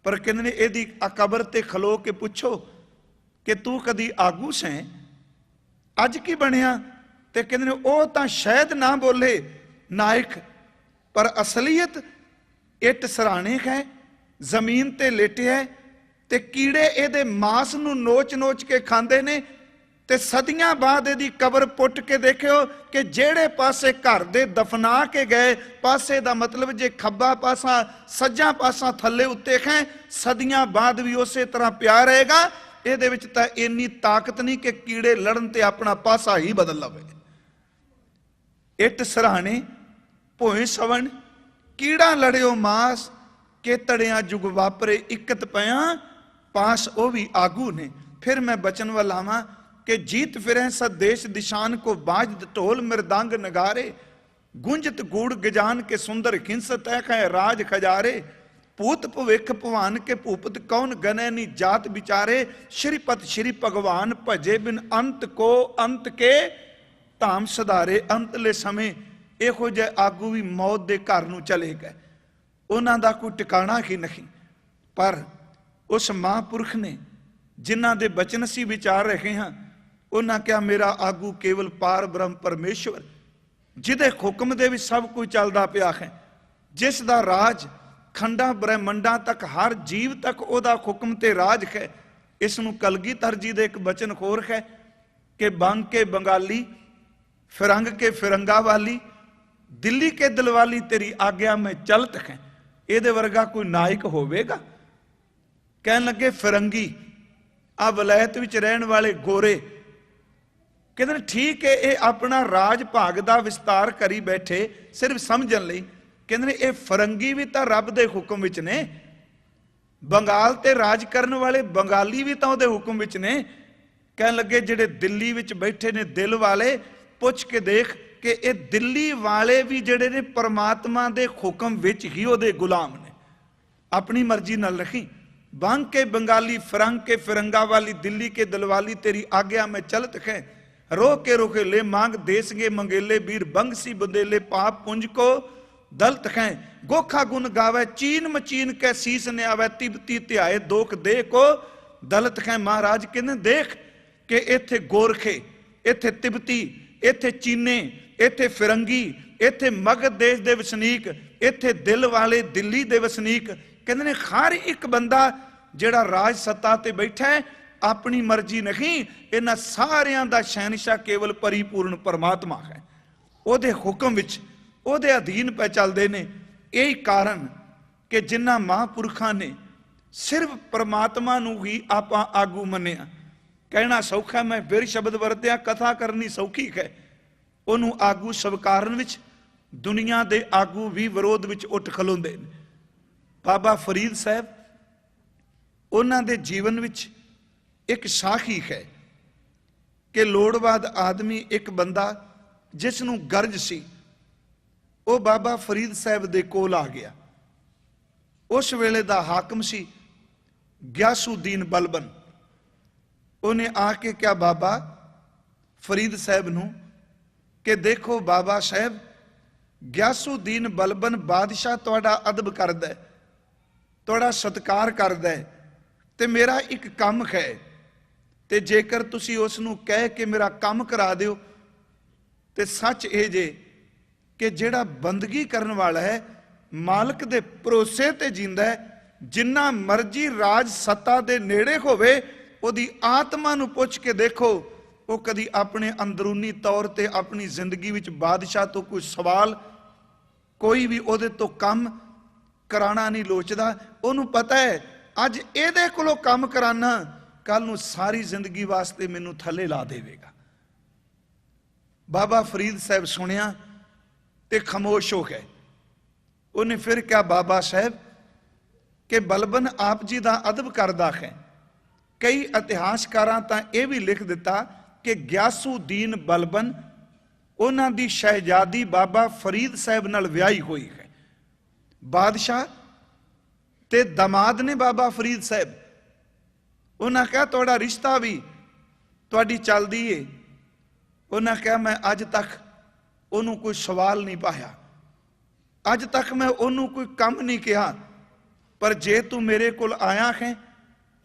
पर कहंदे ने एदी कबर ते खलो के पुछो कि तू कदी आगू सैं, अज की बनिया? ते कहंदे ने ओ तां शायद ना बोले नायक, पर असलीयत इट सराणे है, जमीन ते लेटे है, ते कीड़े एदे मांस नूं नोच नोच के खांदे ने। ते सदियां बाद एदी कबर पुट के देखियो कि जेड़े पासे घर दे दफना के गए पासे दा मतलब जे खब्बा पासा सज्जा पासा थल्ले उत्ते है, सदियां बाद भी उस तरह पिया रहेगा। ਇਹਦੇ ਵਿੱਚ ਤਾਂ ਇੰਨੀ ਤਾਕਤ ਨਹੀਂ ਕਿ ਕੀੜੇ ਲੜਨ ਤੇ ਆਪਣਾ ਪਾਸਾ ਹੀ ਬਦਲ ਲਵੇ। ਇੱਟ ਸਰਾਣੇ ਭੋਏ ਸਵਣ, ਕੀੜਾ ਲੜਿਓ ਮਾਸ, ਕੇਤੜਿਆਂ ਜੁਗ ਵਾਪਰੇ ਇਕਤ ਪਿਆ ਪਾਸ, ਉਹ ਵੀ ਆਗੂ ਨੇ। ਫਿਰ ਮੈਂ ਬਚਨ ਵੱਲ ਆਵਾਂ कि जीत फिरें सदेश दिशान को बाज ढोल मृदंग नगारे, गुंजत गूढ़ गजान के सुंदर खिंसत है राज खजारे, पूत भविख भवान के भूपत कौन गने नी जात बिचारे, श्रीपत श्री भगवान भजे बिन अंत को अंत के धाम सधारे। अंतले समय इहो जे आगू भी मौत के घर नूं चले गए, उन्हां दा कोई टिकाणा ही नहीं। पर उस महापुरुष ने जिन्हां दे बचन असीं विचार रहे हैं, उन्हां क्या मेरा आगू केवल पार ब्रह्म परमेश्वर ਜਿਹਦੇ ਹੁਕਮ ਦੇ ਵਿੱਚ ਸਭ ਕੁਝ ਚੱਲਦਾ ਪਿਆ ਹੈ, ਜਿਸ ਦਾ ਰਾਜ ਖੰਡਾਂ ਬ੍ਰਹਿਮੰਡਾਂ ਤੱਕ, ਹਰ ਜੀਵ ਤੱਕ ਉਹਦਾ ਹੁਕਮ ਤੇ ਰਾਜ ਹੈ। ਇਸ ਨੂੰ ਕਲਗੀਧਰ ਜੀ ਦੇ ਇੱਕ ਬਚਨ ਹੋਰ ਹੈ ਕਿ ਬੰਗ ਕੇ ਬੰਗਾਲੀ, ਫਿਰੰਗ ਕੇ ਫਿਰੰਗਾ ਵਾਲੀ, ਦਿੱਲੀ ਕੇ ਦਿਲਵਾਲੀ, ਤੇਰੀ ਆਗਿਆ ਮੈਂ ਚਲਤ ਹੈ। ਇਹਦੇ ਵਰਗਾ ਕੋਈ ਨਾਇਕ ਹੋਵੇਗਾ? ਕਹਿਣ ਲੱਗੇ ਫਿਰੰਗੀ, ਆ ਵਲਾਇਤ ਵਿੱਚ ਰਹਿਣ ਵਾਲੇ ਗੋਰੇ, ਕਹਿੰਦੇ ਠੀਕ ਹੈ ਇਹ ਆਪਣਾ ਰਾਜ ਭਾਗ ਦਾ ਵਿਸਤਾਰ ਕਰੀ ਬੈਠੇ ਸਿਰਫ ਸਮਝਣ ਲਈ। ਕਹਿੰਦੇ ਨੇ ਇਹ ਫਰੰਗੀ ਵੀ ਤਾਂ ਰੱਬ ਦੇ ਹੁਕਮ ਵਿੱਚ ਨੇ, ਬੰਗਾਲ ਤੇ ਰਾਜ ਕਰਨ ਵਾਲੇ ਬੰਗਾਲੀ ਵੀ ਤਾਂ ਉਹਦੇ ਹੁਕਮ ਵਿੱਚ ਨੇ। ਕਹਿਣ ਲੱਗੇ ਜਿਹੜੇ ਦਿੱਲੀ ਵਿੱਚ ਬੈਠੇ ਨੇ ਦਿਲ ਵਾਲੇ, ਪੁੱਛ ਕੇ ਦੇਖ ਕਿ ਇਹ ਦਿੱਲੀ ਵਾਲੇ ਵੀ ਜਿਹੜੇ ਨੇ ਪਰਮਾਤਮਾ ਦੇ ਹੁਕਮ ਵਿੱਚ ਹੀ ਉਹਦੇ ਗੁਲਾਮ ਨੇ। ਆਪਣੀ ਮਰਜ਼ੀ ਨਾਲ ਰੱਖੀ। ਬੰਗ ਕੇ ਬੰਗਾਲੀ, ਫਿਰੰਗ ਕੇ ਫਿਰੰਗਾ ਵਾਲੀ, ਦਿੱਲੀ ਕੇ ਦਿਲਵਾਲੀ, ਤੇਰੀ ਆਗਿਆ ਮੈਂ ਚਲਤ ਹੈ। रो के रोके ले मांग देसगे मंगेले, बीर बंग सी बंदेले, पाप पुंज को दलत हैं। गोखा गुण गावे चीन मचीन के सीस ने आवे, तिबती त्याए दोख दे को दलत हैं। महाराज कहने देख कि इत्थे गोरखे, इत्थे तिब्बती, इत्थे चीने, इत्थे फिरंगी, इत्थे मगध देश दे वसनीक, इत्थे दिल वाले दिल्ली दे वसनीक, कहते ने हर एक बंदा जिहड़ा राज सत्ता ते बैठा है अपनी मर्जी नहीं, इन्हां सारियां दा शहनशाह केवल परिपूर्ण परमात्मा है। ਉਹਦੇ ਹੁਕਮ ਵਿੱਚ ਉਹਦੇ ਅਧੀਨ ਪੈ ਚੱਲਦੇ ਨੇ। ਇਹੀ ਕਾਰਨ ਕਿ ਜਿਨ੍ਹਾਂ ਮਹਾਂਪੁਰਖਾਂ ਨੇ ਸਿਰਫ ਪਰਮਾਤਮਾ ਨੂੰ ਹੀ ਆਪਾਂ ਆਗੂ ਮੰਨਿਆ। ਕਹਿਣਾ ਸੌਖਾ, ਮੈਂ ਫਿਰ ਸ਼ਬਦ ਵਰਤਿਆ, ਕਥਾ ਕਰਨੀ ਸੌਖੀ ਹੈ। ਉਹਨੂੰ ਆਗੂ ਸਵੀਕਾਰਨ ਵਿੱਚ ਦੁਨੀਆ ਦੇ ਆਗੂ ਵੀ ਵਿਰੋਧ ਵਿੱਚ ਉੱਠ ਖਲੋਂਦੇ ਨੇ। ਬਾਬਾ ਫਰੀਦ ਸਾਹਿਬ, ਉਹਨਾਂ ਦੇ ਜੀਵਨ ਵਿੱਚ ਇੱਕ ਸਾਖੀ ਹੈ ਕਿ ਲੋੜਵੰਦ ਆਦਮੀ, ਇੱਕ ਬੰਦਾ ਜਿਸ ਨੂੰ ਗਰਜ ਸੀ, ਉਹ ਬਾਬਾ ਫਰੀਦ ਸਾਹਿਬ ਦੇ ਕੋਲ ਆ ਗਿਆ। ਉਸ ਵੇਲੇ ਦਾ ਹਾਕਮ ਸੀ ਗਿਆਸੁਦੀਨ ਬਲਬਨ। ਉਹਨੇ ਆ ਕੇ ਕਿਹਾ ਬਾਬਾ ਫਰੀਦ ਸਾਹਿਬ ਨੂੰ ਕਿ ਦੇਖੋ ਬਾਬਾ ਸਾਹਿਬ, ਗਿਆਸੁਦੀਨ ਬਲਬਨ ਬਾਦਸ਼ਾਹ ਤੁਹਾਡਾ ਅਦਬ ਕਰਦਾ ਹੈ, ਤੁਹਾਡਾ ਸਤਿਕਾਰ ਕਰਦਾ ਹੈ, ਤੇ ਮੇਰਾ ਇੱਕ ਕੰਮ ਹੈ, ਤੇ ਜੇਕਰ ਤੁਸੀਂ ਉਸ ਨੂੰ ਕਹਿ ਕੇ ਮੇਰਾ ਕੰਮ ਕਰਾ ਦਿਓ ਤੇ ਸੱਚ ਇਹ ਜੇ ਕਿ ਜਿਹੜਾ ਬੰਦਗੀ ਕਰਨ ਵਾਲਾ ਹੈ ਮਾਲਕ ਦੇ ਭਰੋਸੇ ਤੇ ਜਿੰਦਾ ਹੈ, ਜਿੰਨਾ ਮਰਜ਼ੀ ਰਾਜ ਸੱਤਾ ਦੇ ਨੇੜੇ ਹੋਵੇ, ਉਹਦੀ ਆਤਮਾ ਨੂੰ ਪੁੱਛ ਕੇ ਦੇਖੋ, ਉਹ ਕਦੀ ਆਪਣੇ ਅੰਦਰੂਨੀ ਤੌਰ ਤੇ ਆਪਣੀ ਜ਼ਿੰਦਗੀ ਵਿੱਚ ਬਾਦਸ਼ਾਹ ਤੋਂ ਕੋਈ ਸਵਾਲ, ਕੋਈ ਵੀ ਉਹਦੇ ਤੋਂ ਕੰਮ ਕਰਾਣਾ ਨਹੀਂ ਲੋਚਦਾ। ਉਹਨੂੰ ਪਤਾ ਹੈ ਅੱਜ ਇਹਦੇ ਕੋਲੋਂ ਕੰਮ ਕਰਾਨਾ, ਕੱਲ ਨੂੰ ਸਾਰੀ ਜ਼ਿੰਦਗੀ ਵਾਸਤੇ ਮੈਨੂੰ ਥੱਲੇ ਲਾ ਦੇਵੇਗਾ। ਬਾਬਾ ਫਰੀਦ ਸਾਹਿਬ ਸੁਣਿਆ ਤੇ ਖਾਮੋਸ਼ ਹੋ ਗਏ। ਉਹਨੇ ਫਿਰ ਕਿਹਾ ਬਾਬਾ ਸਾਹਿਬ ਕਿ ਬਲਬਨ ਆਪ ਜੀ ਦਾ ਅਦਬ ਕਰਦਾ ਹੈ। ਕਈ ਇਤਿਹਾਸਕਾਰਾਂ ਤਾਂ ਇਹ ਵੀ ਲਿਖ ਦਿੱਤਾ ਕਿ ਗਿਆਸੁਦੀਨ ਬਲਬਨ ਉਹਨਾਂ ਦੀ ਸ਼ਹਿਜ਼ਾਦੀ ਬਾਬਾ ਫਰੀਦ ਸਾਹਿਬ ਨਾਲ ਵਿਆਹੀ ਹੋਈ ਹੈ। ਬਾਦਸ਼ਾਹ ਤੇ ਦਮਾਦ ਨੇ ਬਾਬਾ ਫਰੀਦ ਸਾਹਿਬ। ਉਹਨਾਂ ਕਿਹਾ ਤੁਹਾਡਾ ਰਿਸ਼ਤਾ ਵੀ ਤੁਹਾਡੀ ਚੱਲਦੀ ਏ। ਉਹਨਾਂ ਕਿਹਾ ਮੈਂ ਅੱਜ ਤੱਕ ਉਹਨੂੰ ਕੋਈ ਸਵਾਲ ਨਹੀਂ ਪਾਇਆ, ਅੱਜ ਤੱਕ ਮੈਂ ਉਹਨੂੰ ਕੋਈ ਕੰਮ ਨਹੀਂ ਕਿਹਾ, ਪਰ ਜੇ ਤੂੰ ਮੇਰੇ ਕੋਲ ਆਇਆ ਹੈ,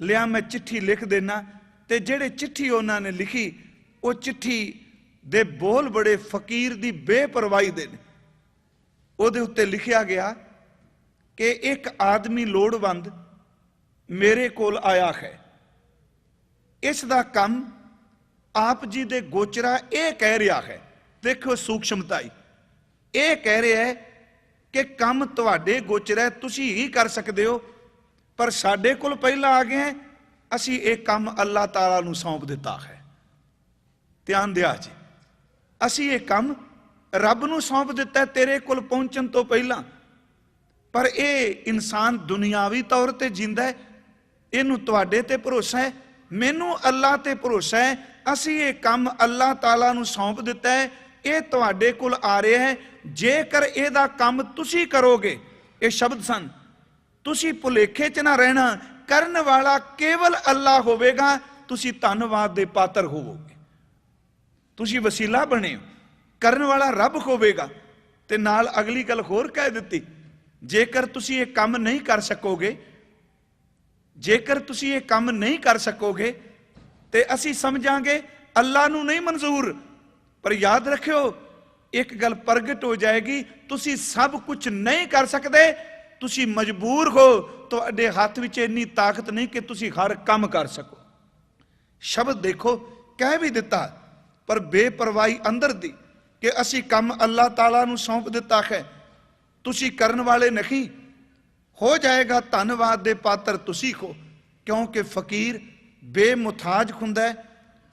ਲਿਆ ਮੈਂ ਚਿੱਠੀ ਲਿਖ ਦੇਣਾ। ਤੇ ਜਿਹੜੇ ਚਿੱਠੀ ਉਹਨਾਂ ਨੇ ਲਿਖੀ, ਉਹ ਚਿੱਠੀ ਦੇ ਬੋਲ ਬੜੇ ਫਕੀਰ ਦੀ ਬੇਪਰਵਾਹੀ ਦੇ ਨੇ। ਉਹਦੇ ਉੱਤੇ ਲਿਖਿਆ ਗਿਆ ਕਿ ਇੱਕ ਆਦਮੀ ਲੋੜਵੰਦ ਮੇਰੇ ਕੋਲ ਆਇਆ ਹੈ, ਇਸ ਦਾ ਕੰਮ ਆਪ ਜੀ ਦੇ ਗੋਚਰਾ ਇਹ ਕਹਿ ਰਿਹਾ ਹੈ, ਦੇਖੋ ਸੂਖਸ਼ਮਤਾਈ, ਇਹ ਕਹਿ ਰਿਹਾ ਹੈ ਕਿ ਕੰਮ ਤੁਹਾਡੇ ਗੋਚਰਾ ਤੁਸੀਂ ਹੀ ਕਰ ਸਕਦੇ ਹੋ, ਪਰ ਸਾਡੇ ਕੋਲ ਪਹਿਲਾਂ ਆ ਗਏ, ਅਸੀਂ ਇਹ ਕੰਮ ਅੱਲਾਹ ਤਾਲਾ ਨੂੰ ਸੌਂਪ ਦਿੱਤਾ ਹੈ। ਧਿਆਨ ਦਿਆ ਜੀ, ਅਸੀਂ ਇਹ ਕੰਮ ਰੱਬ ਨੂੰ ਸੌਂਪ ਦਿੱਤਾ ਤੇਰੇ ਕੋਲ ਪਹੁੰਚਣ ਤੋਂ ਪਹਿਲਾਂ, ਪਰ ਇਹ ਇਨਸਾਨ ਦੁਨਿਆਵੀ ਤੌਰ ਤੇ ਜਿੰਦਾ ਹੈ, ਇਹਨੂੰ ਤੁਹਾਡੇ ਤੇ ਭਰੋਸਾ ਹੈ, ਮੈਨੂੰ ਅੱਲਾਹ ਤੇ ਭਰੋਸਾ ਹੈ, ਅਸੀਂ ਇਹ ਕੰਮ ਅੱਲਾਹ ਤਾਲਾ ਨੂੰ ਸੌਂਪ ਦਿੱਤਾ ਹੈ, ਇਹ ਤੁਹਾਡੇ ਕੋਲ ਆ ਰਿਹਾ ਹੈ, ਜੇਕਰ ਇਹਦਾ ਕੰਮ ਤੁਸੀਂ ਕਰੋਗੇ, ਇਹ ਸ਼ਬਦ ਸਨ, ਤੁਸੀਂ ਭੁਲੇਖੇ 'ਚ ਨਾ ਰਹਿਣਾ, ਕਰਨ ਵਾਲਾ ਕੇਵਲ ਅੱਲਾਹ ਹੋਵੇਗਾ, ਤੁਸੀਂ ਧੰਨਵਾਦ ਦੇ ਪਾਤਰ ਹੋਵੋਗੇ, ਤੁਸੀਂ ਵਸੀਲਾ ਬਣੇ ਹੋ, ਕਰਨ ਵਾਲਾ ਰੱਬ ਹੋਵੇਗਾ। ਤੇ ਨਾਲ ਅਗਲੀ ਗੱਲ ਹੋਰ ਕਹਿ ਦਿੱਤੀ, ਜੇਕਰ ਤੁਸੀਂ ਇਹ ਕੰਮ ਨਹੀਂ ਕਰ ਸਕੋਗੇ, ਜੇਕਰ ਤੁਸੀਂ ਇਹ ਕੰਮ ਨਹੀਂ ਕਰ ਸਕੋਗੇ ਤੇ ਅਸੀਂ ਸਮਝਾਂਗੇ ਅੱਲਾਹ ਨੂੰ ਨਹੀਂ ਮਨਜ਼ੂਰ, ਪਰ ਯਾਦ ਰੱਖਿਓ एक गल प्रगट हो जाएगी, तुसी सब कुछ नहीं कर सकते, तुसी मजबूर हो, तुहाडे हाथ विच इन्नी ताकत नहीं कि तुसी हर काम कर सको। शब्द देखो कह भी दिता, पर बेपरवाही अंदर दी कि असी काम अल्लाह ताला नूं सौंप दिता है, तुसी करन वाले नहीं। हो जाएगा धन्नवाद दे पात्र तुसी को, क्योंकि फकीर बेमुथाज हुंदा है,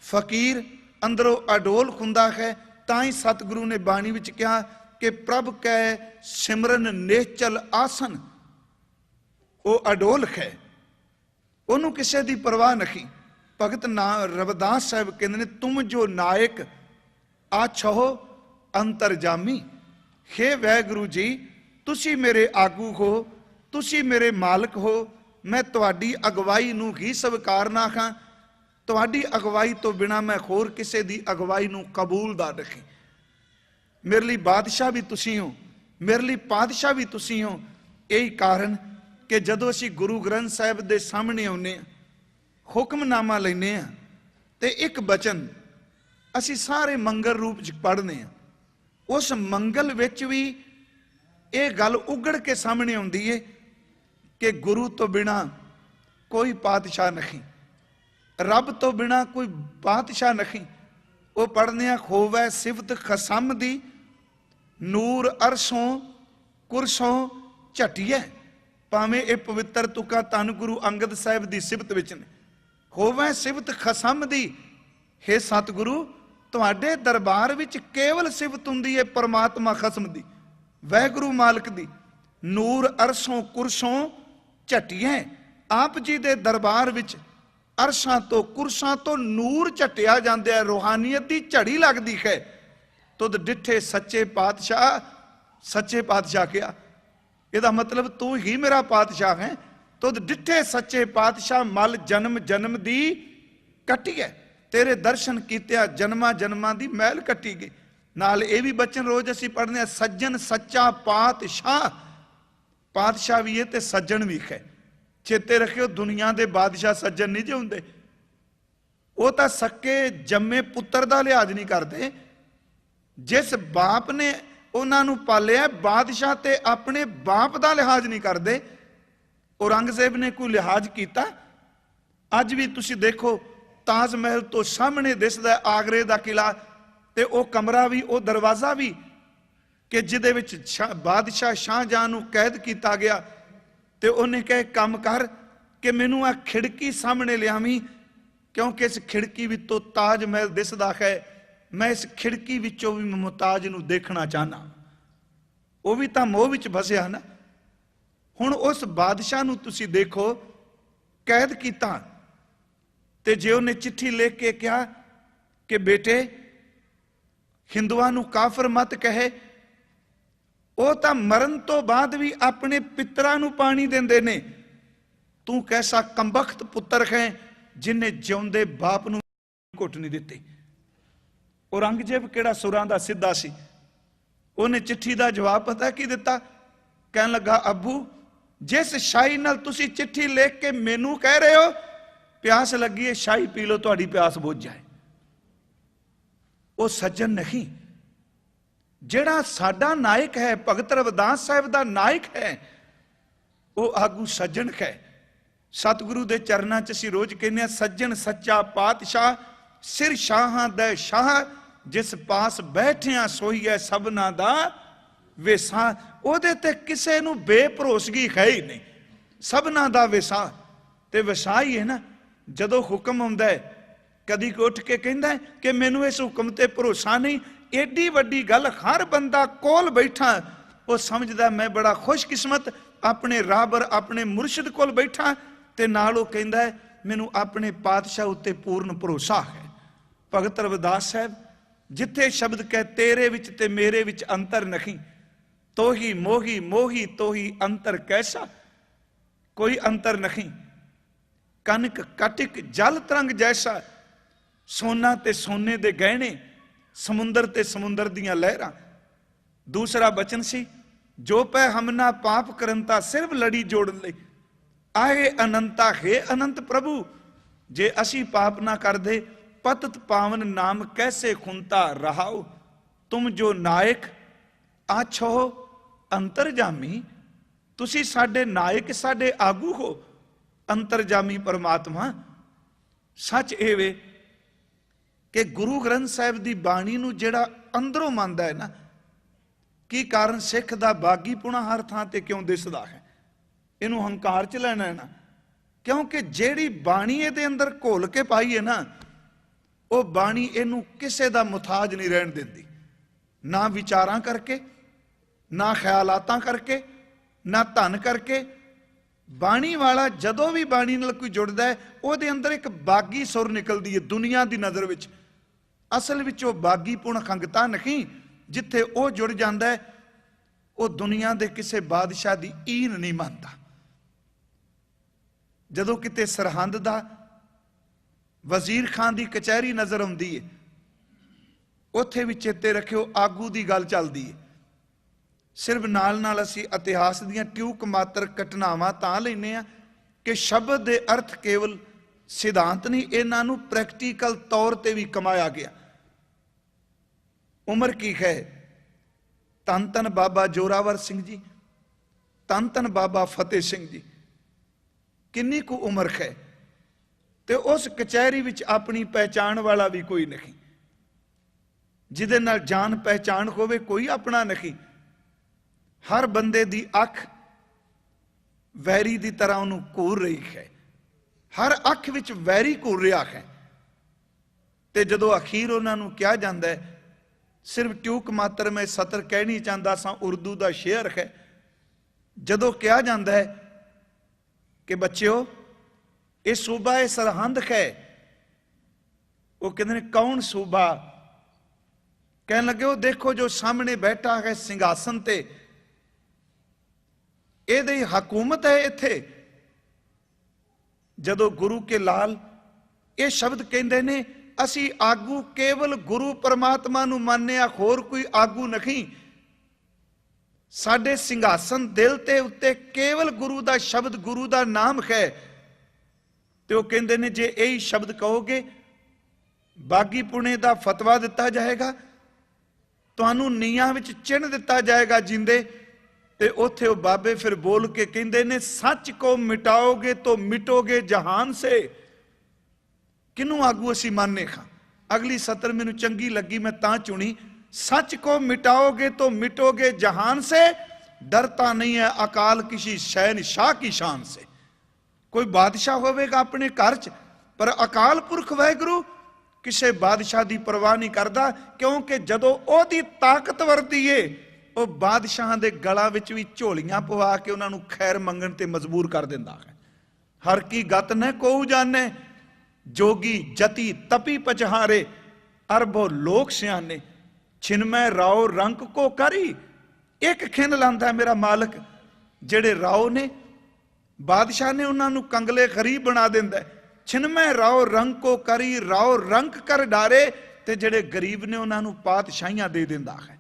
फकीर अंदरों अडोल हुंदा है। तां ही सतगुरु ने बाणी विच कहा कि प्रभ कै सिमरन नेचल आसन, वो अडोल है, उन्होंने किसी की परवाह नहीं। भगत रविदास साहब कहते हैं, तुम जो नायक आछो अंतरजामी, हे वाहिगुरु जी तुसी मेरे आगू हो, तुसी मेरे मालक हो, मैं तुहाडी अगवाई नूं ही स्वीकारना हां, तुहाडी अगवाई तो बिना मैं होर किसी दी अगवाई नूं कबूलदा नहीं। मेरे लिए बादशाह भी तुसी हो, मेरे लिए पादशाह भी तुसी हो। यही कारण कि जदों असीं गुरु ग्रंथ साहिब दे सामने आउंदे हां, हुक्मनामा लैंदे हां, ते एक बचन असीं सारे मंगल रूप च पढ़ने हां। उस मंगल विच भी ये गल उगड़ के सामने आउंदी है कि गुरु तो बिना कोई पातशाह नहीं, रब तो बिना कोई पातशाह नहीं। वो पढ़ने खोवै सिफत खसम दी, नूर अरसों कुरसों झटिए। भावें ये पवित्र तुका धन गुरु अंगद साहिब की सिफत विच ने, होवै सिफत खसम दी, हे सतगुरु तुहाडे दरबार विच केवल सिफत हुंदी है परमात्मा खसम दी, वाहिगुरु मालक दी। नूर अरसों कुरसों झटिए, आप जी दे दरबार विच अरसां तो कुरसां तो नूर झटिया जांदे है, रूहानियत दी झड़ी लगदी है। तुद डिठे सच्चे पातशाह, सच्चे पातशाह क्या, ਇਹਦਾ मतलब तू ही मेरा पातशाह है। तुद डिठे सच्चे पातशाह मल जन्म जन्म दी कटी है, तेरे दर्शन कीतिया जन्मां जन्मां दी मैल कटी गई। नाल ये भी बचन रोज असीं पढ़ने, सज्जन सच्चा पातशाह, पातशाह भी है ते सज्जन भी है। चेते रखियो दुनिया के बादशाह सज्जन नहीं जे हुंदे, वो तो सक्के जम्मे पुत्र का लिहाज नहीं करते। जिस बाप ने उन्होंने पालिया, बादशाह ते अपने बाप का लिहाज नहीं करते। औरंगजेब ने कोई लिहाज किया? अज भी तुसी देखो ताज महल तो सामने दिसदा आगरे का किला, ते वो कमरा भी, वो दरवाजा भी कि जिहदे विच बादशाह शाहजहां नूं कैद किया गया, ते उन्हें कहे काम कर कि मैनू आ खिड़की सामने लियावी, क्योंकि इस खिड़की भी तो ताज महल दिसदा है, मैं इस खिड़की विचों भी मुमताज नूं देखना चाहना। वो भी तो मोह विच फसिया ना। हुण उस बादशाह नूं तुसी देखो कैद कीता, ते जे उन्हें चिट्ठी लिख के कहा कि बेटे हिंदुआं नूं काफर मत कहे, वो तो मरण तो बाद भी अपने पितरां नूं पानी देंदे ने। तू कैसा कंबख्त पुत्र है जिन्हें जिउंदे बाप नूं घुट नहीं दित्ती। औरंगजेब किहड़ा सुरां दा सिद्धा सी, उन्हें चिट्ठी का जवाब पता की दिता, कहन लगा अबू जिस शाही नाल तुसी चिट्ठी लिख के मैनू कह रहे हो प्यास लगी है, शाही पी लो तुहाडी प्यास बुझ जाए। वो सज्जन नहीं, जिहड़ा साडा नायक है, भगत रविदास साहिब दा नायक है, वो आगू सज्जन है। सतगुरु दे चरनां च असीं रोज कहने आ, सज्जन सच्चा पातशाह सिर शाहां दा शाह, जिस पास बैठिया सोईए सबना दा वेसा। ओहदे ते किसे नूं बेभरोसगी है ही नहीं, सबना दा वेसा। ते वसा ही है ना, जदों हुक्म आउंदा है कदी कोई उठ के कहंदा है कि मैनू इस हुक्म ते भरोसा नहीं। एडी वड्डी गल हर बंदा कोल बैठा वो समझदा मैं बड़ा खुशकिस्मत अपने राबर अपने मुर्शिद कोल बैठा, ते नाल वो कहंदा है मैनू अपने पातशाह उत्ते पूर्ण भरोसा है। भगत रविदास साहब जिथे शब्द कह तेरे विच ते मेरे विच अंतर नहीं, तो ही मोही मोही तो ही अंतर कैसा, कोई अंतर नहीं। कनक कटिक जल तरंग जैसा, सोना ते सोने दे गहने, समुंदर ते समुंदर दियां लहरां। दूसरा बचन सी, जो पै हमना पाप करंता सिर्फ लड़ी जोड़न लई, आए अनंता हे अनंत प्रभु, जे असी पाप ना कर दे पतत पावन नाम कैसे खुंता रहाओ। तुम जो नायक आछो अंतरजामी, तुसी साडे नायक साडे आगू हो अंतरजामी परमात्मा। सच ਇਹ ਵੇ कि गुरु ग्रंथ साहिब ਦੀ ਬਾਣੀ ਨੂੰ ਜਿਹੜਾ ਅੰਦਰੋਂ ਮੰਨਦਾ ਹੈ ਨਾ, ਕੀ ਕਾਰਨ ਸਿੱਖ ਦਾ ਬਾਗੀਪੁਣਾ ਹਰ ਥਾਂ ਤੇ ਕਿਉਂ ਦਿਸਦਾ ਹੈ? ਇਹਨੂੰ ਹੰਕਾਰ ਚ ਲੈਣਾ ਹੈ ਨਾ, ਕਿਉਂਕਿ ਜਿਹੜੀ ਬਾਣੀ ਇਹਦੇ ਅੰਦਰ ਘੋਲ ਕੇ ਪਾਈ ਹੈ ਨਾ, ਉਹ ਬਾਣੀ ਇਹਨੂੰ ਕਿਸੇ ਦਾ ਮੁਤਾਜ ਨਹੀਂ ਰਹਿਣ ਦਿੰਦੀ, ਨਾ ਵਿਚਾਰਾਂ ਕਰਕੇ, ਨਾ ਖਿਆਲਾਤਾਂ ਕਰਕੇ, ਨਾ ਧਨ ਕਰਕੇ। ਬਾਣੀ ਵਾਲਾ ਜਦੋਂ ਵੀ ਬਾਣੀ ਨਾਲ ਕੋਈ ਜੁੜਦਾ ਹੈ, ਉਹਦੇ ਅੰਦਰ ਇੱਕ ਬਾਗੀ ਸੁਰ ਨਿਕਲਦੀ ਹੈ ਦੁਨੀਆ ਦੀ ਨਜ਼ਰ ਵਿੱਚ। ਅਸਲ ਵਿੱਚ ਉਹ ਬਾਗੀਪੁਣ ਖੰਗਤਾ ਨਹੀਂ, ਜਿੱਥੇ ਉਹ ਜੁੜ ਜਾਂਦਾ ਹੈ ਉਹ ਦੁਨੀਆ ਦੇ ਕਿਸੇ ਬਾਦਸ਼ਾਹ ਦੀ ਈਨ ਨਹੀਂ ਮੰਨਦਾ। ਜਦੋਂ ਕਿਤੇ ਸਰਹੰਦ ਦਾ ਵਜ਼ੀਰ ਖਾਨ ਦੀ ਕਚਹਿਰੀ ਨਜ਼ਰ ਆਉਂਦੀ ਹੈ, ਉੱਥੇ ਵੀ ਚੇਤੇ ਰੱਖਿਓ ਆਗੂ ਦੀ ਗੱਲ ਚੱਲਦੀ ਹੈ। ਸਿਰਫ ਨਾਲ ਨਾਲ ਅਸੀਂ ਇਤਿਹਾਸ ਦੀਆਂ ਟਿਊਕ ਮਾਤਰ ਘਟਨਾਵਾਂ ਤਾਂ ਲੈਂਦੇ ਹਾਂ ਕਿ ਸ਼ਬਦ ਦੇ ਅਰਥ ਕੇਵਲ ਸਿਧਾਂਤ ਨਹੀਂ, ਇਹਨਾਂ ਨੂੰ ਪ੍ਰੈਕਟੀਕਲ ਤੌਰ ਤੇ ਵੀ ਕਮਾਇਆ ਗਿਆ। ਉਮਰ ਕੀ ਹੈ? ਧੰਨ ਧੰਨ ਬਾਬਾ ਜੋਰਾਵਰ ਸਿੰਘ ਜੀ, ਧੰਨ ਧੰਨ ਬਾਬਾ ਫਤਿਹ ਸਿੰਘ ਜੀ, ਕਿੰਨੀ ਕੁ ਉਮਰ ਹੈ? ਤੇ ਉਸ ਕਚਹਿਰੀ ਵਿੱਚ ਆਪਣੀ ਪਹਿਚਾਣ ਵਾਲਾ ਵੀ ਕੋਈ ਨਹੀਂ, ਜਿਹਦੇ ਨਾਲ ਜਾਣ ਪਹਿਚਾਣ ਹੋਵੇ, ਕੋਈ ਆਪਣਾ ਨਹੀਂ। ਹਰ ਬੰਦੇ ਦੀ ਅੱਖ ਵੈਰੀ ਦੀ ਤਰ੍ਹਾਂ ਉਹਨੂੰ ਘੂਰ ਰਹੀ ਹੈ, ਹਰ ਅੱਖ ਵਿੱਚ ਵੈਰੀ ਘੂਰ ਰਿਹਾ ਹੈ। ਤੇ ਜਦੋਂ ਅਖੀਰ ਉਹਨਾਂ ਨੂੰ ਕਿਹਾ ਜਾਂਦਾ ਹੈ, ਸਿਰਫ ਟਿਊਕ ਮਾਤਰ ਮੈਂ ਸਤਰ ਕਹਿ ਨਹੀਂ ਚਾਹੁੰਦਾ ਸਾਂ, ਉਰਦੂ ਦਾ ਸ਼ੇਅਰ ਹੈ, ਜਦੋਂ ਕਿਹਾ ਜਾਂਦਾ ਹੈ ਕਿ ਬੱਚਿਓ ਇਹ ਸੂਬਾ ਇਹ ਸਰਹੰਦ ਹੈ, ਉਹ ਕਹਿੰਦੇ ਨੇ ਕੌਣ ਸੂਬਾ? ਕਹਿਣ ਲੱਗੇ ਉਹ ਦੇਖੋ ਜੋ ਸਾਹਮਣੇ ਬੈਠਾ ਹੈ ਸਿੰਘਾਸਨ ਤੇ, ਇਹਦੀ ਹਕੂਮਤ ਹੈ ਇੱਥੇ। ਜਦੋਂ ਗੁਰੂ ਕੇ ਲਾਲ ਇਹ ਸ਼ਬਦ ਕਹਿੰਦੇ ਨੇ, ਅਸੀਂ ਆਗੂ ਕੇਵਲ ਗੁਰੂ ਪਰਮਾਤਮਾ ਨੂੰ ਮੰਨਿਆ, ਹੋਰ ਕੋਈ ਆਗੂ ਨਹੀਂ। ਸਾਡੇ ਸਿੰਘਾਸਨ ਦਿਲ ਤੇ ਉੱਤੇ ਕੇਵਲ ਗੁਰੂ ਦਾ ਸ਼ਬਦ, ਗੁਰੂ ਦਾ ਨਾਮ ਹੈ। ਤੇ ਉਹ ਕਹਿੰਦੇ ਨੇ ਜੇ ਇਹੀ ਸ਼ਬਦ ਕਹੋਗੇ, ਬਾਗੀਪੁਣੇ ਦਾ ਫਤਵਾ ਦਿੱਤਾ ਜਾਏਗਾ, ਤੁਹਾਨੂੰ ਨੀਹਾਂ ਵਿੱਚ ਚਿਣ ਦਿੱਤਾ ਜਾਏਗਾ ਜਿੰਦੇ। ਤੇ ਉੱਥੇ ਉਹ ਬਾਬੇ ਫਿਰ ਬੋਲ ਕੇ ਕਹਿੰਦੇ ਨੇ, ਸੱਚ ਕੋ ਮਿਟਾਓਗੇ ਤੋ ਮਿਟੋਗੇ ਜਹਾਨ ਸੇ। ਕਿਹਨੂੰ ਆਗੂ ਅਸੀਂ ਮੰਨਨੇ ਖਾਂ? ਅਗਲੀ ਸਤਰ ਮੈਨੂੰ ਚੰਗੀ ਲੱਗੀ, ਮੈਂ ਤਾਂ ਚੁਣੀ, सच को मिटाओगे तो मिटोगे जहान से, डरता नहीं है अकाल किसी शहनशाह की शान से। कोई बादशाह होवेगा अपने घर च, पर अकाल पुरख वाहिगुरु किसी बादशाह की परवाह नहीं करता, क्योंकि जदों ओहदी ताकत वरदी है वह बादशाह के गलों विच भी झोलियां पवा के उन्होंने खैर मंगण ते मजबूर कर दिंदा है। हर की गत न कोऊ जाने, जोगी जति तपी पचहारे, अरबो लोक सियाने, छिनमय राओ रंक को करी। एक खिन लांदा मेरा मालक, जेड़े राओ ने बादशाह ने उन्होंने कंगले गरीब बना दिंदा। छिनमय राओ रंक को करी, राओ रंक कर डारे, ते जेड़े गरीब ने उन्होंने पातशाहियां दे दिंदा है।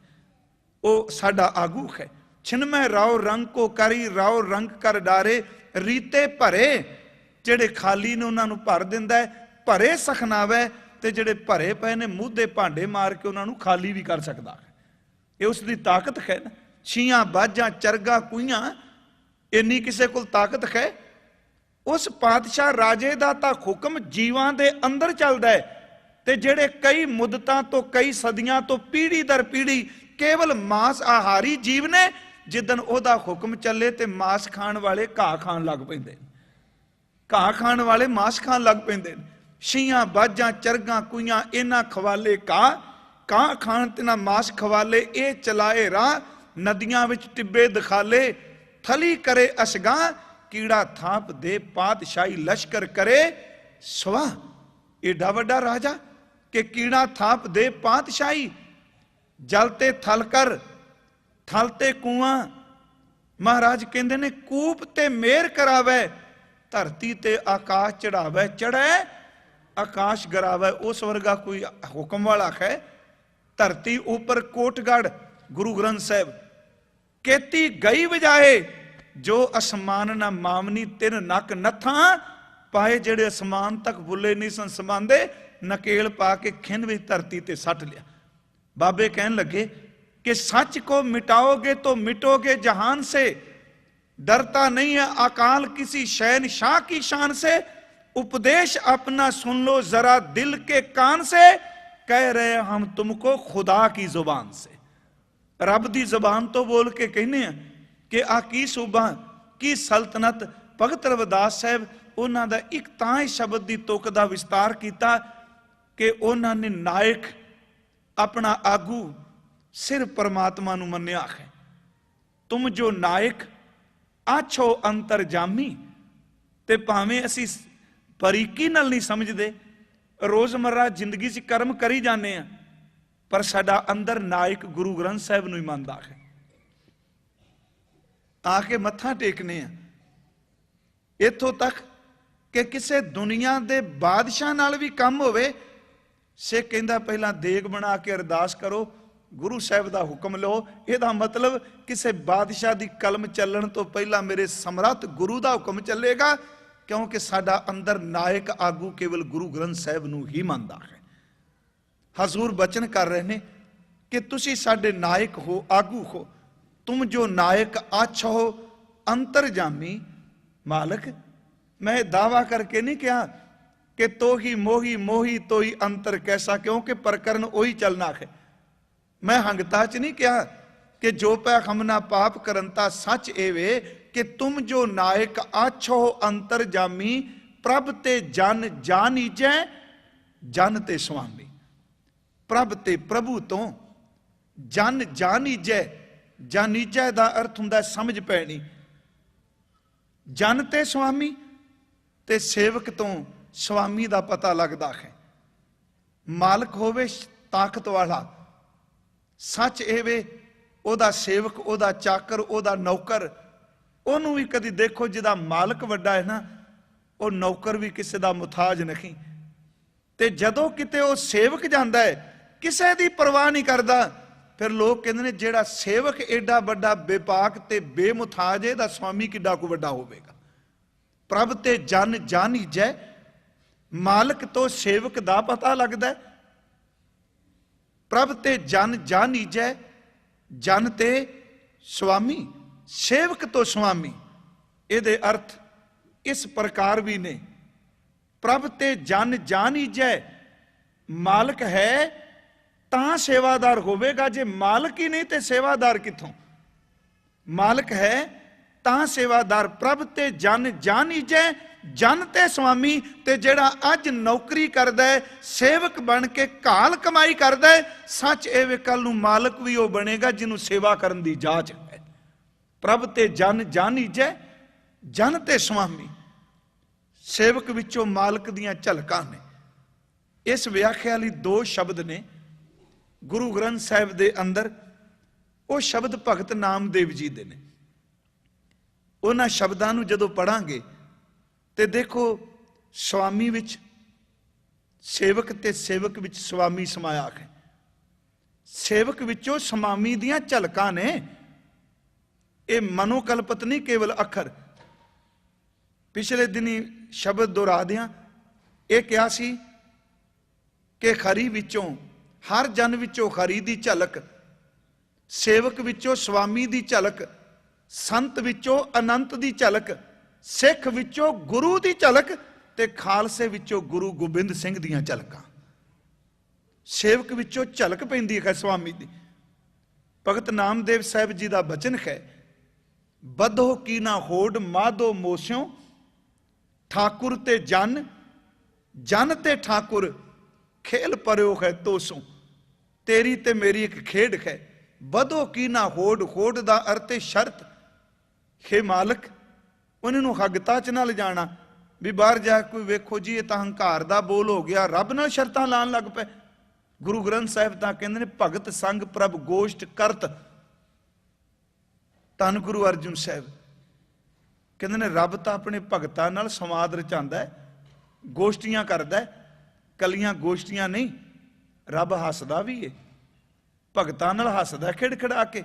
वो साडा आगू है। छिनमय राओ रंक को करी, राओ रंक कर डारे, रीते भरे, जेड़े खाली ने उन्होंने भर दिंदा है, भरे सखनावे, ते जेड़े भरे पे ने मुँह भांडे मार के उन्होंने खाली भी कर सकता है। ये उसकी ताकत है ना। छियां बाजां चरगा कुइयां इन्नी किसी को ताकत है। उस पातशाह राजे का तो हुक्म जीवां दे अंदर चलता है, ते जेड़े कई मुद्दतां तो कई सदियां तो पीढ़ी दर पीढ़ी केवल मांस आहारी जीव ने, जिदन ओहदा हुक्म चले ते मांस खाण वाले घाह खाण लग पैंदे, घाह खाण वाले मांस खाण लग पैंदे। छियां बाजां चरगा कुइयां इन्हां खवाले कां खाण ते ना मांस खवाले, ये चलाए राह नदियां विच टिब्बे दिखाले, थली करे अशगां, कीड़ा थाप दे पातशाही लश्कर करे स्वाह। एडा वड्डा राजा कि कीड़ा थाप दे पातशाही, जलते थल कर थलते कुआं। महाराज कहंदे ने कूप ते मेहर करावे, धरती ते आकाश चढ़ावे, चढ़े आकाश गिरावे। उस वर्गा कोई हुक्म वाला है। धरती ऊपर कोटगढ़ गुरु ग्रंथ साहिब, केती गई बजाए जो आसमान ना मामनी, तिन नक नथा पाए, जेड़े आसमान तक बुले नहीं सन समांदे, नकेल पा के खिन भी धरती ते सट लिया। बाबे कहने लगे कि सच को मिटाओगे तो मिटोगे जहान से, डरता नहीं है अकाल किसी शहनशाह की शान से, उपदेश अपना सुन लो जरा दिल के कान से, कह रहे हम तुमको खुदा की जुबान से। रब दी जुबान तो बोल के कहने हैं कि आ की सूबा की सल्तनत। भगत रविदास साहब उन्हां दा एक तां ही शब्द दी तुक दा विस्तार किया कि उन्हां ने नायक अपना आगू सिर परमात्मा नूं मन्निया है। तुम जो नायक आछो अंतरजामी, ते भावें असी बरीकी नाल नहीं समझते, रोजमर्रा जिंदगी च कर्म करी जाने हैं, पर साडा अंदर नायक गुरु ग्रंथ साहिब नूं ही मनदा है। आके मत्था टेकने हैं इत्थों तक कि किसी दुनिया के बादशाह नाल भी कम होवे, से कहंदा पहला देग बना के अरदास करो, गुरु साहिब का हुक्म लो। यदा मतलब किसी बादशाह की कलम चलन तो पहला मेरे समर्थ गुरु का हुक्म चलेगा, क्योंकि साडा अंदर नायक आगू केवल गुरु ग्रंथ साहिब नूं ही मनदा है। हजूर बचन कर रहे हैं कि तुसी साडे नायक हो, आगू हो। तुम जो नायक आछो हो अंतरजामी। मालक मैं दावा करके नहीं कहा कि तो ही मोही मोही तो ही अंतर कैसा, क्योंकि प्रकरण वही चलना है। मैं हंगता च नहीं कहा कि जो पै हमना पाप करनता, सच एवे कि तुम जो नायक आछो अंतरजामी, प्रभ ते जन जानीजै, जन ते स्वामी। प्रभ ते प्रभु तो, जन जानीजै, जानीजै दा अर्थ हुंदा समझ पैनी। जन ते स्वामी, ते सेवक तो स्वामी दा पता लगदा है। मालक होवे ताकत वाला, सच एवे ओदा सेवक, ओदा चाकर, ओदा नौकर, ओनू भी कदी देखो जिदा मालक वड्डा है ना, वो नौकर भी किसी दा मुथाज नहीं। ते जदों किते वो सेवक जांदा है किसी दी परवाह नहीं करदा, फिर लोग कहते हैं जेड़ा सेवक एडा वड्डा बेपाक ते बेमुथाज है, दा स्वामी किड्डा को वड्डा होवेगा। प्रभ ते जन जानीजै, मालक तो सेवक दा पता लगदा है। प्रभ ते जन जानीजै, जन ते स्वामी, सेवक तो स्वामी। इहदे अर्थ इस प्रकार भी ने। प्रभ ते जन जानीजै, मालक है तां सेवादार होवेगा, जे मालक ही नहीं ते सेवादार किथों। मालक है तां सेवादार। प्रभ ते जन जानीजै, जन ते स्वामी। ते जेड़ा अज नौकरी करदा है, सेवक बन के घाल कमाई करदा है, सच एवे कल नूं मालक भी वो बनेगा जिन्हों सेवा करन दी जाच है। प्रभ ते जन जानीजै, जन ते स्वामी। सेवक विचों मालक दियां झलकां ने। इस व्याख्या लई दो शब्द ने गुरु ग्रंथ साहिब दे अंदर। वो शब्द भगत नामदेव जी दे ने। उन्हां शब्दां नूं जदों पढ़ांगे ते देखो, स्वामी विच सेवक ते सेवक विच स्वामी समाया है। सेवक विचों स्वामी दियां झलकां ने। ये मनोकल्पत नहीं केवल अखर। पिछले दिनी शब्द दोहरा दियां ये कहा सी कि खरी विचों, हर जन विचों खरी दी झलक, सेवक विचों स्वामी दी झलक, संत विचों अनंत दी झलक, सिख विचों गुरु दी झलक, ते खालसे विचों गुरु गोबिंद सिंह दियां झलकां। सेवक विचों झलक पैंदी है स्वामी दी। भगत नामदेव साहिब जी दा बचन है, बधो की ना होड़ माधो मोस्यों, ठाकुर ते जन, जन ते ठाकुर, खेल पर्यो है तोसों। तेरी ते मेरी एक खेड है। बधो की ना होड़, होड़ दा अर्थ है शर्त। हे मालक उन्होंने हगता च ना ले जाना भी बाहर जा कोई वेखो जी ये तो हंकार दा बोल हो गया, रब नाल शर्तां लान लग पे। गुरु ग्रंथ साहिब तां कहंदे ने भगत संग प्रभ गोष्ठ करत। धन गुरु अर्जुन साहिब कहंदे ने रब तां अपने भगतां नाल संवाद रचांदा है, गोष्ठियां करदा है। कलियां गोष्ठियां नहीं, रब हसदा भी है, भगतां नाल हसदा खिड़खिड़ा के।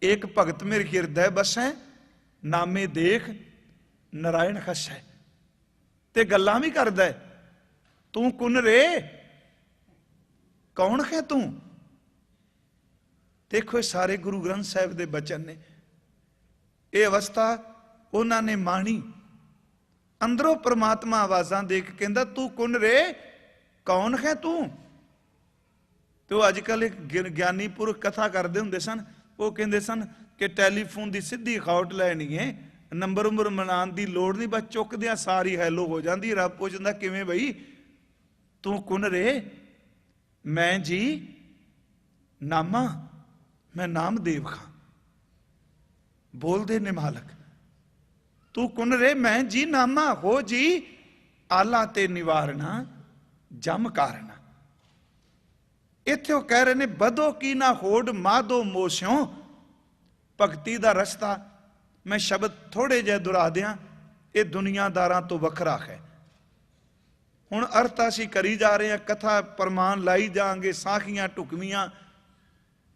एक भगत मेरे हिरदय बसै, नामे देख नारायण हसै। ते गल्लां भी करदा है, तू कुन रे, कौन है तू, देखो ये सारे गुरु ग्रंथ साहिब के बचन ने, ये अवस्था उन्होंने माणी। अंदरों परमात्मा आवाज़ां दे के कहंदा तू कुन रे, कौन है तू। तो अजकल एक ज्ञानी पुरख कथा करते होंगे सन, वो कहते सन कि टैलीफोन की सीधी खौट लैनी है, नंबर उम्र मनाने की लोड़ नहीं, बस चुकद्या सारी हैलो हो जाती। रब पुछदा किवें बई, तू कुन रे, मैं जी नामा, मैं नामदेव खां। बोलते ने मालक, तू कुन रे, मैं जी नामा, हो जी आला ते निवारना जम कारणा। इत्थे वो कह रहे ने बदो की ना होड़ माधो मोस्यों, भगती दा रस्ता। मैं शब्द थोड़े जे दुरा दियां, ये दुनियादारां तो वखरा है। हुण अर्थ असीं करी जा रहे हैं, कथा प्रमाण लाई जाएंगे, साखियां ढुकवियां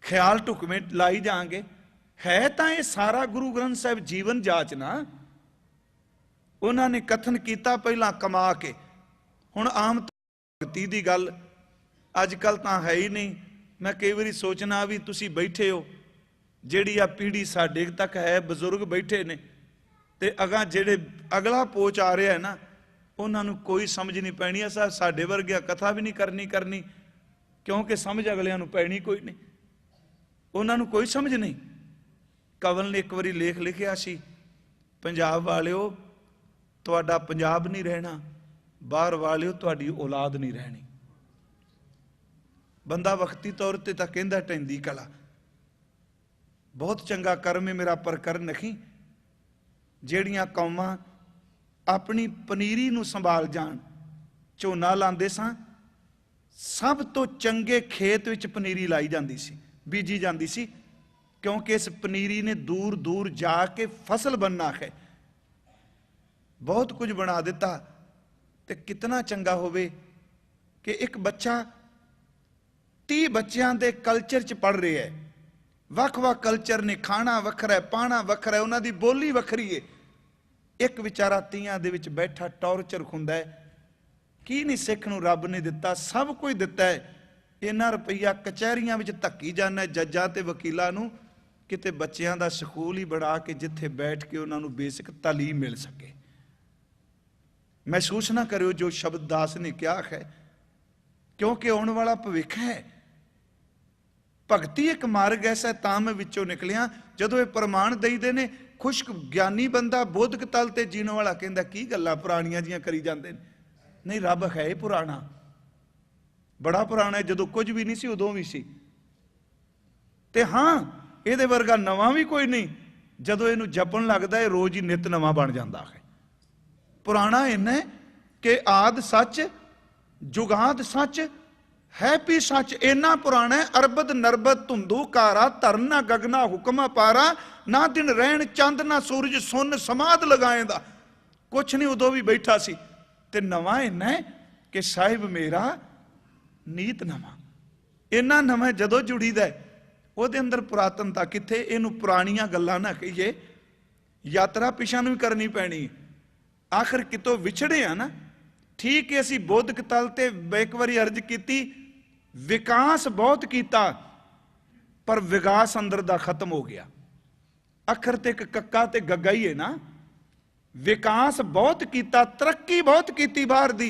ख्याल ढुकवें लाई जाएंगे। है तां ये सारा गुरु ग्रंथ साहिब जीवन जाचना। उन्होंने कथन किया पहला कमा के, हुण आम भगती की गल अजकल तो है ही नहीं। मैं कई बार सोचना भी तुसी बैठे हो, जिहड़ी आ पीढ़ी साडे तक है, बजुर्ग बैठे ने, ते अगां जिहड़े अगला पोच आ रहा है ना, उन्होंने कोई समझ नहीं पैनी। असां साडे वर्गिया कथा भी नहीं करनी, क्योंकि समझ अगलियां नूं पैनी कोई नहीं, उन्होंने कोई समझ नहीं। कंवल ने एक बारी लेख लिखिया सी, पंजाब वालिओ तुहाडा पंजाब नहीं रहना, बाहर वालिओ तुहाडी औलाद नहीं रहनी। बंदा वक्ती तौर पर तो कहंदा टैंदी कला, बहुत चंगा कर्म है मेरा पर कर नखी। ਜਿਹੜੀਆਂ कौमां अपनी पनीरी नूं संभाल जाण, झोना लांदे सां, सब तो चंगे खेत विच पनीरी लाई जांदी सी, बीजी जांदी सी, क्योंकि इस पनीरी ने दूर दूर जाके फसल बनना है। बहुत कुछ बना दिता। तो कितना चंगा होवे कि एक बच्चा 30 बच्चों के कल्चर च पढ़ रहा है, ਵੱਖ-ਵੱਖ कल्चर ने, खाना वखरा है, पाना वखरा है, उन्होंने बोली वखरी है। एक विचारा 30 दे विच बैठा टॉर्चर खुंदा है, की नहीं सिख नूं रब ने दिता, सब कुछ दिता है, इन्ना रुपया कचहरियां विच धक्की जाना है जज्जां ते वकीलां नूं, किते बच्चों का स्कूल ही बना के जिथे बैठ के उन्होंने बेसिक तालीम मिल सके। महसूस ना करो जो शब्द दास ने कहा है, क्योंकि आने वाला भविख है। भगती एक मार्ग ऐसा, तां मैं विचों निकलिया। जदों ये प्रमाण दईदे ने, खुश्क ज्ञानी बंदा बोधक तल ते जीने वाला कहंदा की गल्लां पुराणियां जियां करी जांदे ने। नहीं, रब है पुराना, बड़ा पुराना है, जदों कुछ भी नहीं सी उदों भी सी। ते हाँ, ਇਹਦੇ वर्गा नवा भी कोई नहीं, जदों इहनूं जपण लगदा है रोज ही नित नवा बन जाता है। पुराना इन्ना कि आद सच जुगाद सच है भी सच, इन्ना पुराना है। अरबद नरबद धुंधू कारा, धरना गगना हुक्म पारा, ना दिन रहन चंद ना सूरज सुन समाध लगाएंदा। कुछ नहीं उदों भी बैठा सी। ते नवा इन्ना है कि साहिब मेरा नीत नवा, इन्ना नवा जदों जुड़ीदा है, ਉਹਦੇ अंदर पुरातनता किथे। इनू पुरानियां गल्लां ना कहिए, यात्रा पिछां नूं भी करनी पैनी। आखिर कितों विछड़े आ ना, ठीक है असीं बोधक तल ते एक बारी अर्ज की, विकास बहुत किया पर विकास अंदर दा खत्म हो गया। अखर ते एक कक्का ते गग्गा ही है ना। विकास बहुत किया, तरक्की बहुत की बाहर दी,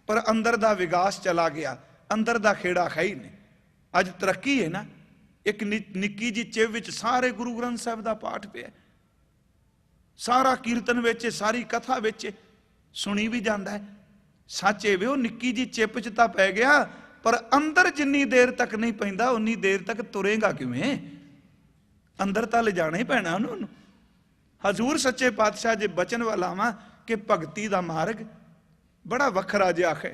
पर अंदर दा विकास चला गया, अंदर दा खेड़ा है ही नहीं। अज तरक्की है ना, एक निक्की जी चिव विच सारे गुरु ग्रंथ साहिब का पाठ पे, सारा कीर्तन बेचे, सारी कथा बेचे, सुनी भी जाता है। सच है वे निक्की जी चिप च तां पै गया, पर अंदर जिन्नी देर तक नहीं पैंदा उन्नी देर तक तुरेगा किवें? अंदर तां ले जाना ही पैना उन्होंने। हजूर सच्चे पातशाह जे बचन वाला वा कि भगती का मार्ग बड़ा वखरा जिहा है।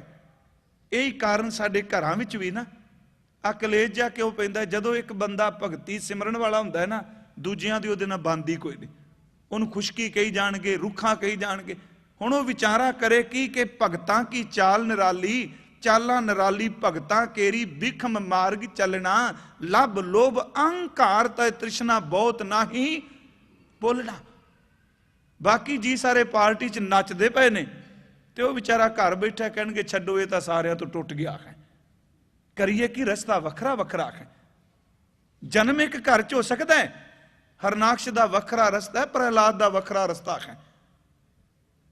यही कारण साडे घरां विच भी ना आ कलेज जा क्यों पैंदा। जदों एक बंदा भगती सिमरन वाला हुंदा है ना, दूजियां दी उहदे नाल बनदी कोई नहीं, उहनूं खुशकी कही जाणगे, रुखा कही जाणगे। हुण ओह विचारा करे कि भगतां की चाल निराली, चालां निराली भगतां केरी, बिखम मार्ग चलना, लभ लोभ अहंकार तय तृष्णा बहुत नाही बोलना। बाकी जी सारे पार्टी च नचदे पए ने, ते ओह विचारा घर बैठा कहणगे छड्डो ये तां सारियां तो टुट गया है। करिए कि रस्ता वखरा वखरा है। जन्म एक घर च हो सकता है, हरनाक्ष का वखरा रस्ता है, प्रहलाद का वखरा रस्ता है।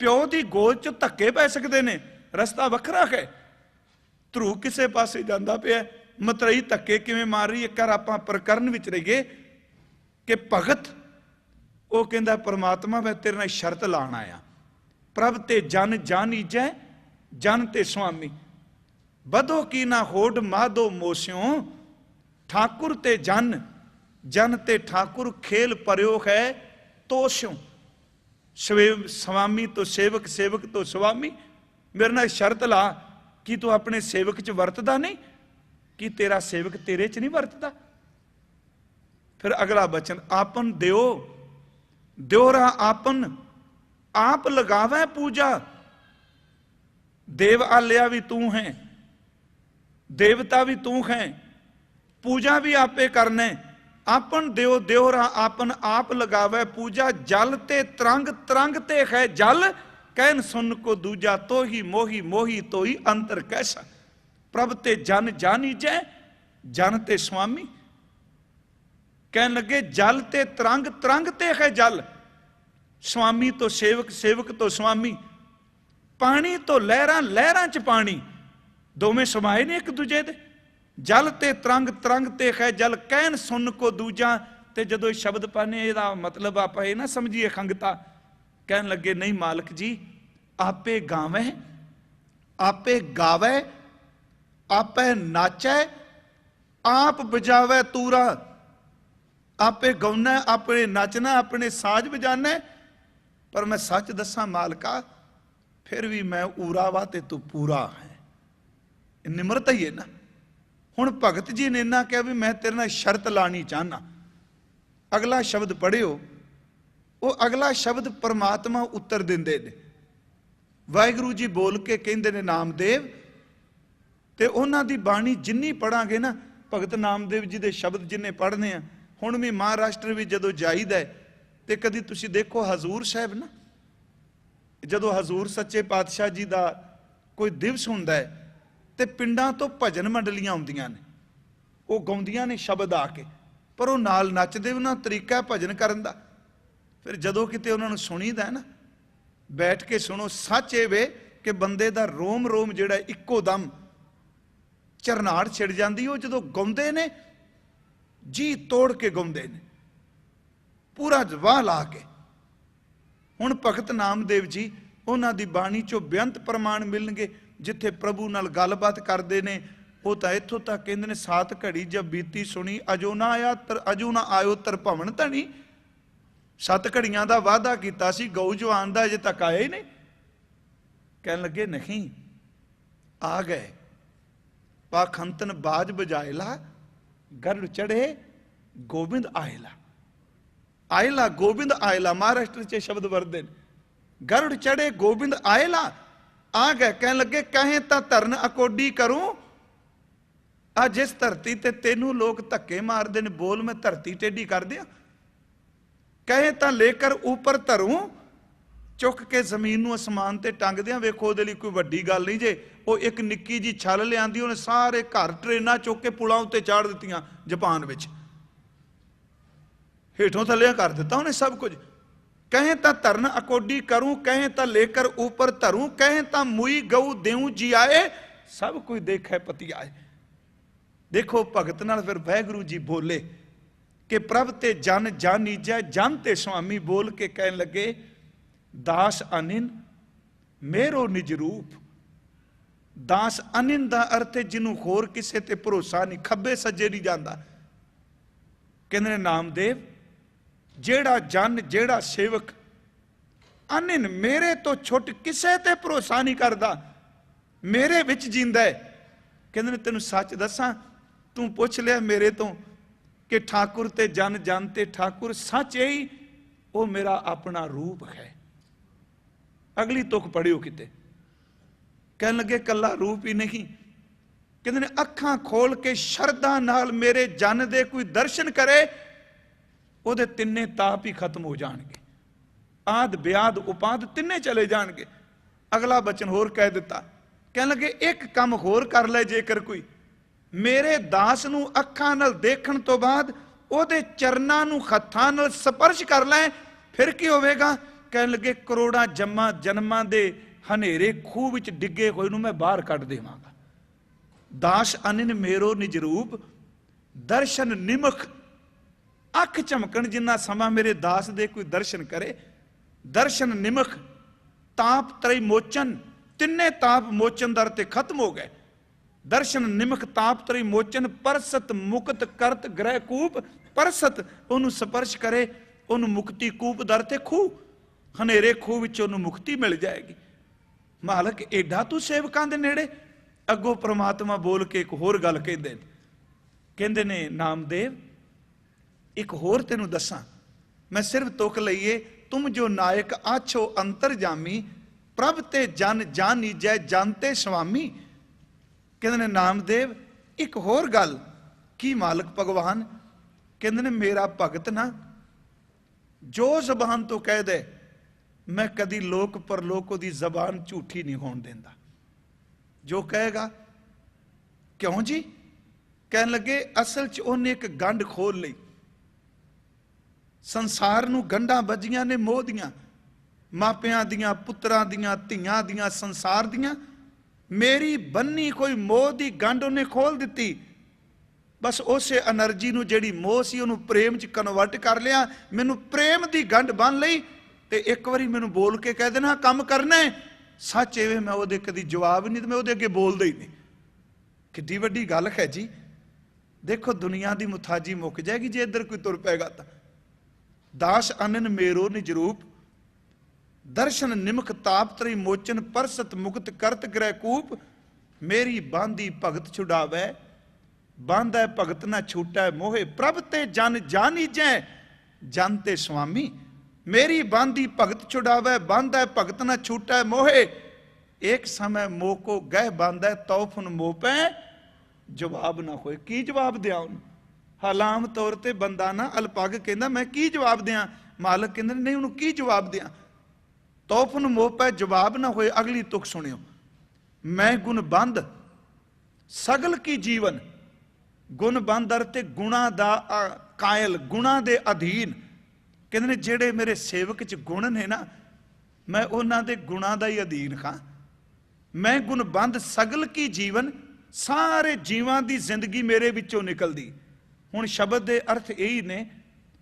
प्यो की गोद च धक्के पै सकते हैं, रस्ता वखरा है। ध्रुव किसे पासे जाता पिया, मतरई धक्के किवें मार रही है। कर आपां प्रकरण विच रहिए कि भगत वो कहता परमात्मा मैं तेरे नाल शर्त लाण आया, प्रभ ते जन जानीजै जन ते स्वामी, बधो की ना होड माधो मोस्यों, ठाकुर ते जन जन ते ठाकुर, खेल प्रयोग है तोस्यों। स्वामी तो सेवक, सेवक तो स्वामी। मेरे नाल शर्त ला कि तू अपने सेवक च वरतदा नहीं, कि तेरा सेवक तेरे च नहीं वरतदा। फिर अगला बचन, आपन देओ द्योरा आपन, आप लगावे पूजा, देव आलिया भी तू है, देवता भी तू है, पूजा भी आपे करने। आपन देव द्योरा आपन, आप लगावे पूजा, जल ते तरंग तरंग ते है जल, कहन सुन को दूजा, तो ही मोही मोही तो ही अंतर कैसा। प्रभ ते जन जानीजै जन ते स्वामी। कहन लगे जल ते तरंग तरंग ते है जल, स्वामी तो सेवक, सेवक तो स्वामी। पानी तो लहरां लहरां च पानी, दोवें समाए ने एक दूजे दे। जल ते तरंग तरंग ते है जल, कहन सुन को दूजा। ते जदों शब्द पाने इहदा मतलब आपां ये ना समझिए खंगता। कहन लगे नहीं मालक जी, आपे गावे, आपे गावे, आपे नाचै, आप बजावे तूरा। आपे गौना, अपने नचना, अपने साज बजाना। पर मैं सच दसा मालका, फिर भी मैं ऊरा वा ते तू पूरा है। निमरता ही है ना। हुण भगत जी ने इन्ना कहा भी मैं तेरे नाल शर्त लानी चाहना। अगला शब्द पढ़ियो, वो अगला शब्द परमात्मा उत्तर दिंदे ने। वाहिगुरू जी बोल के कहंदे ने नामदेव, ते उन्हां दी बाणी जिन्नी पढ़ांगे ना, भगत नामदेव जी दे शब्द जिन्ने पढ़ने आ। हुण भी महाराष्ट्र भी जदों जाईदा है ते कदी तुसीं देखो हजूर साहब ना, जदों हजूर सच्चे पातशाह जी का कोई दिवस हुंदा है ते पिंडां तो भजन मंडलियां आउंदियां ने, वो गाउंदियां ने शब्द आके, पर वो नाल नचदे, उन्हां तरीका है भजन करन दा। फिर जदों किते उन्हां नूं सुणीदा है ना, बैठ के सुनो, सच ये वे कि बंदे दा रोम रोम जिहड़ा इक्को दम झरनाड़ छिड़ जांदी। वो जदों गाउंदे ने जी तोड़ के गाउंदे ने, पूरा जवाह ला के। हुण भगत नामदेव जी उन्हां दी बाणी चों बेअंत प्रमाण मिलणगे, जिथे प्रभु नाल गलबात करदे ने। वो तां इत्थों तक कहंदे ने, सात घड़ी जब बीती सुनी, अजो ना आया अजो ना आयो तर भवन धनी। 7 घड़ियां दा वादा कीता सी, गऊ जवान दा अजे तक आया ही नहीं। कहन लगे नहीं, आ गए। पाखंतन बाज बजाएला, गरुड़ चढ़े गोबिंद आयला। आयला गोबिंद आयला, महाराष्ट्र च शब्द वरदे। गरुड़ चढ़े गोबिंद आयला, आ गए। कहन लगे कहे तां धरन अकोडी करूं, आ जिस धरती ते तेनू लोग धक्के मारदे ने, बोल मैं धरती टेढ़ी कर दियां। कहे तां लेकर ऊपर धरूं, चुक के जमीन नूं आसमान ते टंग दियां। वेखो उहदे लई कोई वड्डी गल नहीं जे। वो एक निक्की जी छल लिआंदी, उहने सारे घर ट्रेनां चुक के पुलां उत्ते चाड़ दित्तियां जापान विच, हेठों थल्ले कर दिता उन्हें सब कुछ। कहें तां धरन अकोडी करूं, कहें तां लेकर ऊपर धरूं, कहें तां मुई गऊ देऊं जी आए, सब कुछ देखे पति आए। देखो भगत नाल फिर वाहिगुरू जी बोले कि प्रभ ते जन जानीजै जन ते स्वामी। बोल के कहन लगे दास अनिन मेरो निज रूप। दास अनिन दा अर्थ है जिन्हों होर किसे ते भरोसा नहीं, खब्बे सज्जे नहीं जाता। कहंदे नामदेव जेड़ा जन जेड़ा सेवक अनिन मेरे तो छुट किसे ते भरोसा नहीं करता, मेरे विच जींदा है। कहंदे तेनू सच दसां, तू पुछ लिया मेरे तो कि ठाकुर ते जन जन ते ठाकुर, सच यही वो मेरा अपना रूप है। अगली तुक पढ़ियो किते। कहन लगे कला रूप ही नहीं, कहंदे अखां खोल के शरदा नाल मेरे जन दे कोई दर्शन करे, ਉਹਦੇ ਤਿੰਨੇ ਤਾਪ ਹੀ ਖਤਮ ਹੋ ਜਾਣਗੇ। ਆਦ ਬਿਆਦ ਉਪਾਦ ਤਿੰਨੇ ਚਲੇ ਜਾਣਗੇ। ਅਗਲਾ ਬਚਨ ਹੋਰ ਕਹਿ ਦਿੱਤਾ, ਕਹਿਣ ਲੱਗੇ ਇੱਕ ਕੰਮ ਹੋਰ ਕਰ ਲੈ ਜੇਕਰ ਕੋਈ, ਮੇਰੇ ਦਾਸ ਨੂੰ ਅੱਖਾਂ ਨਾਲ ਦੇਖਣ ਤੋਂ ਬਾਅਦ ਉਹਦੇ ਚਰਨਾਂ ਨੂੰ ਹੱਥਾਂ ਨਾਲ ਸਪਰਸ਼ ਕਰ ਲੈ, ਫਿਰ ਕੀ ਹੋਵੇਗਾ? ਕਹਿਣ ਲੱਗੇ ਕਰੋੜਾਂ ਜਨਮਾਂ ਦੇ ਹਨੇਰੇ ਖੂਹ ਵਿੱਚ ਡਿੱਗੇ ਹੋਏ ਨੂੰ ਮੈਂ ਬਾਹਰ ਕੱਢ ਦੇਵਾਂਗਾ। ਦਾਸ ਅਨਿਨ ਮੇਰੋ ਨਿਜ ਰੂਪ, ਦਰਸ਼ਨ ਨਿਮਖ। ਅੱਖ ਝਮਕਣ ਜਿੰਨਾ ਸਮਾਂ ਮੇਰੇ ਦਾਸ ਦੇ ਕੋਈ ਦਰਸ਼ਨ ਕਰੇ। ਦਰਸ਼ਨ ਨਿਮਖ ਤਾਪ ਤ੍ਰੈ ਮੋਚਨ, ਤਿੰਨੇ ਤਾਪ ਮੋਚਨ ਦਰ ਤੇ ਖਤਮ ਹੋ ਗਏ। ਦਰਸ਼ਨ ਨਿਮਖ ਤਾਪ ਤ੍ਰੈ ਮੋਚਨ, ਪਰਸਤ ਮੁਕਤ ਕਰਤ ਗ੍ਰਹਿ ਕੂਪ। ਪਰਸਤ ਉਹਨੂੰ ਸਪਰਸ਼ ਕਰੇ, ਉਹਨੂੰ ਮੁਕਤੀ ਕੂਪ ਦਰ ਤੇ ਖੂਹ, ਹਨੇਰੇ ਖੂਹ ਵਿੱਚ ਉਹਨੂੰ ਮੁਕਤੀ ਮਿਲ ਜਾਏਗੀ। ਮਾਲਕ ਏਡਾ ਤੂੰ ਸੇਵਕਾਂ ਦੇ ਨੇੜੇ। ਅੱਗੋਂ ਪ੍ਰਮਾਤਮਾ ਬੋਲ ਕੇ ਇੱਕ ਹੋਰ ਗੱਲ ਕਹਿੰਦੇ ਨੇ ਨਾਮਦੇਵ ਇੱਕ ਹੋਰ ਤੈਨੂੰ ਦੱਸਾਂ, ਮੈਂ ਸਿਰਫ ਤੁਕ ਲਈਏ। ਤੁਮ ਜੋ ਨਾਇਕ ਆਛੋ ਅੰਤਰ ਜਾਮੀ, ਪ੍ਰਭ ਤੇ ਜਨ ਜਾਨੀਜੈ ਜਨ ਤੇ ਸੁਆਮੀ। ਕਹਿੰਦੇ ਨੇ ਨਾਮਦੇਵ ਇੱਕ ਹੋਰ ਗੱਲ। ਕੀ ਮਾਲਕ ਭਗਵਾਨ? ਕਹਿੰਦੇ ਨੇ ਮੇਰਾ ਭਗਤ ਨਾ ਜੋ ਜ਼ਬਾਨ ਤੋਂ ਕਹਿ ਦੇ, ਮੈਂ ਕਦੀ ਲੋਕ ਪਰਲੋਕ ਦੀ ਜ਼ਬਾਨ ਝੂਠੀ ਨਹੀਂ ਹੋਣ ਦਿੰਦਾ। ਜੋ ਕਹੇਗਾ। ਕਿਉਂ ਜੀ? ਕਹਿਣ ਲੱਗੇ ਅਸਲ 'ਚ ਉਹਨੇ ਇੱਕ ਗੰਢ ਖੋਲ ਲਈ। ਸੰਸਾਰ ਨੂੰ ਗੰਢਾਂ ਵੱਜੀਆਂ ਨੇ ਮੋਹ ਦੀਆਂ, ਮਾਪਿਆਂ ਦੀਆਂ, ਪੁੱਤਰਾਂ ਦੀਆਂ, ਧੀਆਂ ਦੀਆਂ, ਸੰਸਾਰ ਦੀਆਂ। ਮੇਰੀ ਬੰਨੀ ਕੋਈ ਮੋਹ ਦੀ ਗੰਢ ਉਹਨੇ ਖੋਲ ਦਿੱਤੀ। ਬਸ ਉਸੇ એનર્ਜੀ ਨੂੰ ਜਿਹੜੀ ਮੋਹ ਸੀ ਉਹਨੂੰ ਪ੍ਰੇਮ 'ਚ ਕਨਵਰਟ ਕਰ ਲਿਆ। ਮੈਨੂੰ ਪ੍ਰੇਮ ਦੀ ਗੰਢ ਬੰਨ ਲਈ ਤੇ ਇੱਕ ਵਾਰੀ ਮੈਨੂੰ ਬੋਲ ਕੇ ਕਹਿ ਦੇਣਾ ਕੰਮ ਕਰਨਾ ਸੱਚ ਐਵੇਂ ਮੈਂ ਉਹਦੇ ਕਦੀ ਜਵਾਬ ਨਹੀਂ ਤੇ ਮੈਂ ਉਹਦੇ ਅੱਗੇ ਬੋਲਦਾ ਹੀ ਨਹੀਂ। ਕਿੱਡੀ ਵੱਡੀ ਗੱਲ ਹੈ ਜੀ। ਦੇਖੋ ਦੁਨੀਆ ਦੀ ਮੁਥਾਜੀ ਮੁੱਕ ਜਾਏਗੀ ਜੇ ਇੱਧਰ ਕੋਈ ਤੁਰ ਪੈਗਾ ਤਾਂ। ਦਾਸ ਅਨਨ ਮੇਰੋ ਨਿਜ ਰੂਪ, ਦਰਸ਼ਨ ਨਿਮਖ ਤਾਪ ਤ੍ਰੈ ਮੋਚਨ, ਪਰਸਤ ਮੁਕਤ ਕਰਤ ਗ੍ਰਹਿ ਕੂਪ। ਮੇਰੀ ਬਾਂਦੀ ਭਗਤ ਛੁਡਾਵੇ, ਬਾਂਧੈ ਭਗਤ ਨਾ ਛੂਟੈ ਮੋਹੇ। ਪ੍ਰਭ ਤੇ ਜਨ ਜਾਨੀਜੈ ਜਨ ਤੇ ਸੁਆਮੀ। ਮੇਰੀ ਬਾਂਦੀ ਭਗਤ ਛੁਡਾਵੇ, ਬਾਂਧੈ ਭਗਤ ਨਾ ਛੂਟੈ ਮੋਹੇ। ਇੱਕ ਸਮੇਂ ਮੋਹ ਕੋ ਗਹਿ ਬਾਂਧੈ, ਤੌਫਨ ਮੋਹ ਪੈ ਜਵਾਬ ਨਾ ਹੋਏ। ਕੀ ਜਵਾਬ ਦਿਆਂ ਉਹਨੂੰ? ਹਲਾਮ ਤੌਰ ਤੇ ਬੰਦਾ ਨਾ ਅਲਪਗ ਕਹਿੰਦਾ ਮੈਂ ਕੀ ਜਵਾਬ ਦਿਆਂ? ਮਾਲਕ ਕਹਿੰਦੇ ਨਹੀਂ ਉਹਨੂੰ ਕੀ ਜਵਾਬ ਦਿਆਂ? ਤੌਫਨ ਮੋਹ ਪੈ ਜਵਾਬ ਨਾ ਹੋਏ। ਅਗਲੀ ਤੁਕ ਸੁਣਿਓ। ਮੈਂ ਗੁਣ ਬੰਦ ਸਗਲ ਕੀ ਜੀਵਨ। ਗੁਣ ਬੰਦਰ ਤੇ ਗੁਣਾ ਦਾ ਕਾਇਲ, ਗੁਣਾ ਦੇ ਅਧੀਨ। ਕਹਿੰਦੇ ਨੇ ਜਿਹੜੇ ਮੇਰੇ ਸੇਵਕ 'ਚ ਗੁਣ ਨੇ ਨਾ, ਮੈਂ ਉਹਨਾਂ ਦੇ ਗੁਣਾਂ ਦਾ ਹੀ ਅਧੀਨ ਹਾਂ। ਮੈਂ ਗੁਣ ਬੰਦ ਸਗਲ ਕੀ ਜੀਵਨ, ਸਾਰੇ ਜੀਵਾਂ ਦੀ ਜ਼ਿੰਦਗੀ ਮੇਰੇ ਵਿੱਚੋਂ ਨਿਕਲਦੀ। ਹੁਣ ਸ਼ਬਦ ਦੇ ਅਰਥ ਇਹੀ ਨੇ,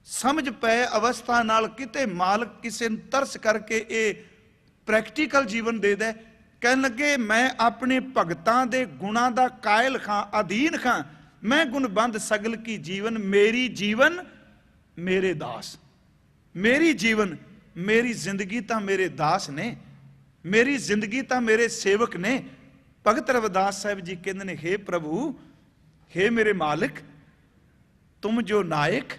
ਸਮਝ ਪਏ ਅਵਸਥਾ ਨਾਲ ਕਿਤੇ ਮਾਲਕ ਕਿਸੇ ਨੂੰ ਤਰਸ ਕਰਕੇ ਇਹ ਪ੍ਰੈਕਟੀਕਲ ਜੀਵਨ ਦੇ ਦੇ। ਕਹਿਣ ਲੱਗੇ ਮੈਂ ਆਪਣੇ ਭਗਤਾਂ ਦੇ ਗੁਣਾਂ ਦਾ ਕਾਇਲ ਖਾਂ, ਅਧੀਨ ਖਾਂ। ਮੈਂ ਗੁਣਬੰਦ ਸਗਲ ਕੀ ਜੀਵਨ, ਮੇਰੀ ਜੀਵਨ ਮੇਰੇ ਦਾਸ। ਮੇਰੀ ਜੀਵਨ, ਮੇਰੀ ਜ਼ਿੰਦਗੀ ਤਾਂ ਮੇਰੇ ਦਾਸ ਨੇ, ਮੇਰੀ ਜ਼ਿੰਦਗੀ ਤਾਂ ਮੇਰੇ ਸੇਵਕ ਨੇ। ਭਗਤ ਰਵਿਦਾਸ ਸਾਹਿਬ ਜੀ ਕਹਿੰਦੇ ਨੇ ਹੇ ਪ੍ਰਭੂ, ਹੇ ਮੇਰੇ ਮਾਲਿਕ, ਤੁਮ ਜੋ ਨਾਇਕ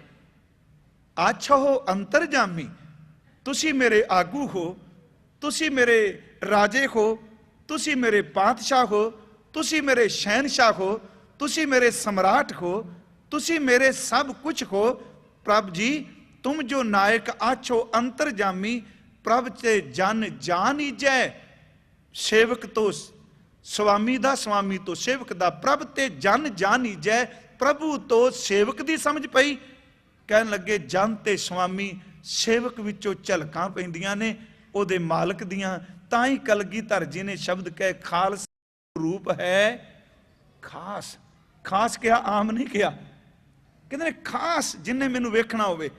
ਆਛੋ ਹੋ ਅੰਤਰਜਾਮੀ। ਤੁਸੀਂ ਮੇਰੇ ਆਗੂ ਹੋ, ਤੁਸੀਂ ਮੇਰੇ ਰਾਜੇ ਹੋ, ਤੁਸੀਂ ਮੇਰੇ ਪਾਤਸ਼ਾਹ ਹੋ, ਤੁਸੀਂ ਮੇਰੇ ਸ਼ਹਿਨशाह ਹੋ, ਤੁਸੀਂ ਮੇਰੇ ਸਮਰਾਟ ਹੋ, ਤੁਸੀਂ ਮੇਰੇ ਸਭ ਕੁਝ ਹੋ। ਪ੍ਰਭ ਜੀ ਤੁਮ ਜੋ ਨਾਇਕ ਆਛੋ ਅੰਤਰਜਾਮੀ, ਪ੍ਰਭ ਤੇ ਜਨ ਜਾਨੀਜੈ। ਸੇਵਕ ਤੋਂ ਸਵਾਮੀ ਦਾ, ਸਵਾਮੀ ਤੋਂ ਸੇਵਕ ਦਾ। ਪ੍ਰਭ ਤੇ ਜਨ ਜਾਨੀਜੈ, ਪ੍ਰਭੂ ਤੋਂ ਸੇਵਕ ਦੀ ਸਮਝ ਪਈ। ਕਹਿਣ ਲੱਗੇ ਜਨ ਤੇ ਸਵਾਮੀ, ਸੇਵਕ ਵਿੱਚੋਂ ਝਲਕਾਂ ਪੈਂਦੀਆਂ ਨੇ ਉਹਦੇ ਮਾਲਕ ਦੀਆਂ। ਤਾਂ ਹੀ ਕਲਗੀਧਰ ਜੀ ਨੇ ਸ਼ਬਦ ਕਹੇ ਖਾਲਸ ਰੂਪ ਹੈ ਖਾਸ। ਖਾਸ ਕਿਹਾ, ਆਮ ਨਹੀਂ ਕਿਹਾ। ਕਹਿੰਦੇ ਨੇ ਖਾਸ ਜਿੰਨੇ ਮੈਨੂੰ ਵੇਖਣਾ ਹੋਵੇ।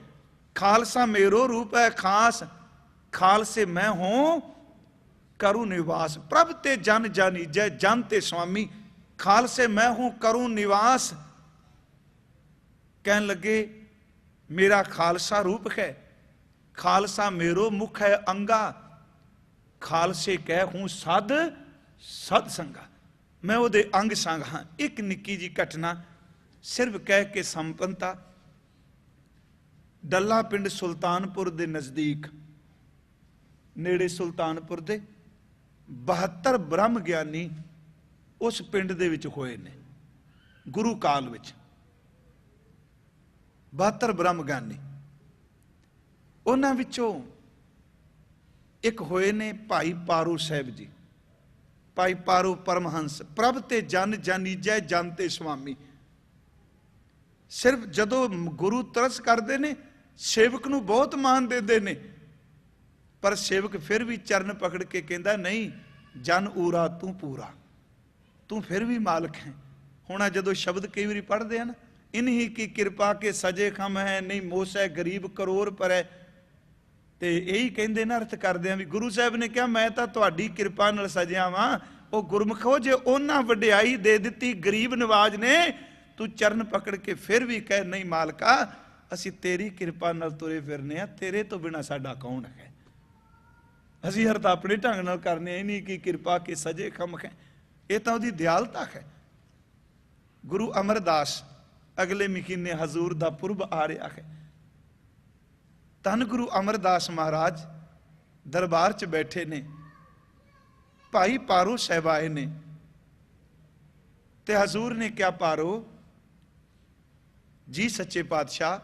ਖਾਲਸਾ ਮੇਰੋ ਰੂਪ ਹੈ ਖਾਸ, ਖਾਲਸੇ ਮੈਂ ਹੂੰ करूं निवास। प्रभ ते जन जानीजै जन ते स्वामी, खालसे मैं हूं करूं निवास। कहन लगे मेरा खालसा रूप है, खालसा मेरो मुख है अंगा। खालसे कह हूं सद सद संगा, मैं ओदे अंग संग हाँ। एक निक्की जी घटना सिर्फ कह के संपन्नता। डल्ला पिंड सुल्तानपुर दे नज़दीक, नेड़े सुल्तानपुर दे 72 ब्रह्म ਗਿਆਨੀ उस पिंड दे विच होए ने गुरु काल विच। 72 ब्रह्म ਗਿਆਨੀ, उन्हां विचों एक होए ने भाई पारू साहिब जी। ਭਾਈ ਪਾਰੋ ਪਰਮਹੰਸ, ਪ੍ਰਭ ਤੇ ਜਨ ਜਾਨੀਜੈ ਜਨ ਤੇ ਸੁਆਮੀ। ਸਿਰਫ ਜਦੋਂ ਗੁਰੂ ਤਰਸ ਕਰਦੇ ਨੇ, ਸੇਵਕ ਨੂੰ ਬਹੁਤ ਮਾਨ ਦਿੰਦੇ ਨੇ, ਪਰ ਸੇਵਕ ਫਿਰ ਵੀ ਚਰਨ ਪਕੜ ਕੇ ਕਹਿੰਦਾ ਨਹੀਂ ਜਨ ਊਰਾ ਤੂੰ ਪੂਰਾ, ਤੂੰ ਫਿਰ ਵੀ ਮਾਲਕ ਹੈ। ਹੁਣ ਜਦੋਂ ਸ਼ਬਦ ਕਈ ਵਾਰੀ ਪੜ੍ਹਦੇ ਆ ਨਾ, ਇਨਹੀ ਕੀ ਕਿਰਪਾ ਕੇ ਸਜੇ ਖਮ ਹੈ, ਨਹੀਂ ਮੋਸੈ ਗਰੀਬ ਕਰੋੜ ਪਰੈ, ਤੇ ਇਹੀ ਕਹਿੰਦੇ ਨਾ, ਅਰਥ ਕਰਦੇ ਆ ਵੀ ਗੁਰੂ ਸਾਹਿਬ ਨੇ ਕਿਹਾ ਮੈਂ ਤਾਂ ਤੁਹਾਡੀ ਕਿਰਪਾ ਨਾਲ ਸਜਿਆ ਵਾਂ। ਉਹ ਗੁਰਮੁਖੋ ਜੇ ਉਹਨਾਂ ਵਡਿਆਈ ਦੇ ਦਿੱਤੀ ਗਰੀਬ ਨਵਾਜ ਨੇ, ਤੂੰ ਚਰਨ ਪਕੜ ਕੇ ਫਿਰ ਵੀ ਕਹਿ ਨਹੀਂ ਮਾਲਕਾ ਅਸੀਂ ਤੇਰੀ ਕਿਰਪਾ ਨਾਲ ਤੁਰੇ ਫਿਰਨੇ ਆ, ਤੇਰੇ ਤੋਂ ਬਿਨਾ ਸਾਡਾ ਕੌਣ ਹੈ। ਅਸੀਂ ਹਰ ਤਾਂ ਆਪਣੇ ਢੰਗ ਨਾਲ ਕਰਨੇ, ਇਹ ਨਹੀਂ ਕਿ ਕਿਰਪਾ ਕੇ ਸਜੇ ਖਮ ਹੈ, ਇਹ ਤਾਂ ਉਹਦੀ ਦਿਆਲਤਾ ਹੈ। ਗੁਰੂ ਅਮਰਦਾਸ ਅਗਲੇ ਮਹੀਨੇ ਹਜ਼ੂਰ ਦਾ ਪੁਰਬ ਆ ਰਿਹਾ ਹੈ। ਧੰਨ ਗੁਰੂ ਅਮਰਦਾਸ ਮਹਾਰਾਜ ਦਰਬਾਰ 'ਚ ਬੈਠੇ ਨੇ, ਭਾਈ ਪਾਰੋ ਸਾਹਿਬ ਆਏ ਨੇ, ਤੇ ਹਜ਼ੂਰ ਨੇ ਕਿਹਾ ਪਾਰੋ ਜੀ ਸੱਚੇ ਪਾਤਸ਼ਾਹ,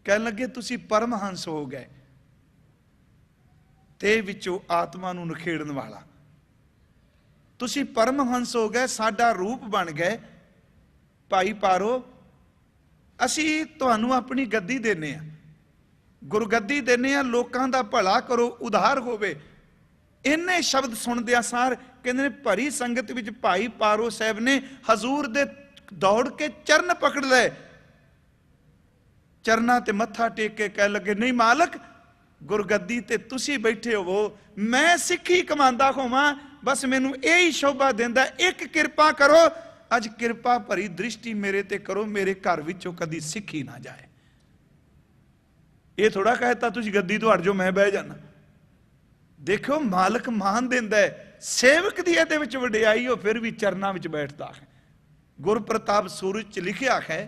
ਕਹਿਣ ਲੱਗੇ ਤੁਸੀਂ ਪਰਮਹੰਸ ਹੋ ਗਏ, ਤੇ ਵਿੱਚੋਂ ਆਤਮਾ ਨੂੰ ਨਖੇੜਨ ਵਾਲਾ, ਤੁਸੀਂ ਪਰਮਹੰਸ ਹੋ ਗਏ, ਸਾਡਾ ਰੂਪ ਬਣ ਗਏ। ਭਾਈ ਪਾਰੋ ਅਸੀਂ ਤੁਹਾਨੂੰ ਆਪਣੀ ਗੱਦੀ ਦੇਨੇ ਆ, ਗੁਰਗੱਦੀ ਦੇਨੇ ਆ, ਲੋਕਾਂ ਦਾ ਭਲਾ ਕਰੋ, ਉਧਾਰ ਹੋਵੇ। ਇੰਨੇ ਸ਼ਬਦ ਸੁਣਦਿਆਂ ਸਾਰ ਕਹਿੰਦੇ ਨੇ ਭਰੀ ਸੰਗਤ ਵਿੱਚ ਭਾਈ ਪਾਰੋ ਸਾਹਿਬ ਨੇ ਹਜ਼ੂਰ ਦੇ ਦੌੜ ਕੇ ਚਰਨ ਪਕੜ ਲਏ, ਚਰਨਾਂ ਤੇ ਮੱਥਾ ਟੇਕ ਕੇ ਕਹਿ ਲੱਗੇ ਨਹੀਂ ਮਾਲਕ ਗੁਰਗੱਦੀ ਤੇ ਤੁਸੀਂ ਬੈਠੇ ਹੋਵੋ, ਮੈਂ ਸਿੱਖੀ ਕਮਾਂਦਾ ਹੋਵਾਂ, ਬਸ ਮੈਨੂੰ ਇਹੀ ਸ਼ੋਭਾ ਦਿੰਦਾ, ਇੱਕ ਕਿਰਪਾ ਕਰੋ, ਅੱਜ ਕਿਰਪਾ ਭਰੀ ਦ੍ਰਿਸ਼ਟੀ ਮੇਰੇ ਤੇ ਕਰੋ, ਮੇਰੇ ਘਰ ਵਿੱਚੋਂ ਕਦੀ ਸਿੱਖੀ ਨਾ ਜਾਏ। ਇਹ ਥੋੜਾ ਕਹਿਤਾ ਤੁਸੀਂ ਗੱਦੀ ਤੋਂ ਹਟ ਜਾਓ ਮੈਂ ਬਹਿ ਜਾਣਾ। ਦੇਖੋ ਮਾਲਕ ਮਾਨ ਦਿੰਦਾ ਹੈ, ਸੇਵਕ ਦੀ ਇਹਦੇ ਵਿੱਚ ਵਡਿਆਈ, ਉਹ ਫਿਰ ਵੀ ਚਰਨਾਂ ਵਿੱਚ ਬੈਠਦਾ ਹੈ। ਗੁਰ ਪ੍ਰਤਾਪ ਸੂਰਜ 'ਚ ਲਿਖਿਆ ਹੈ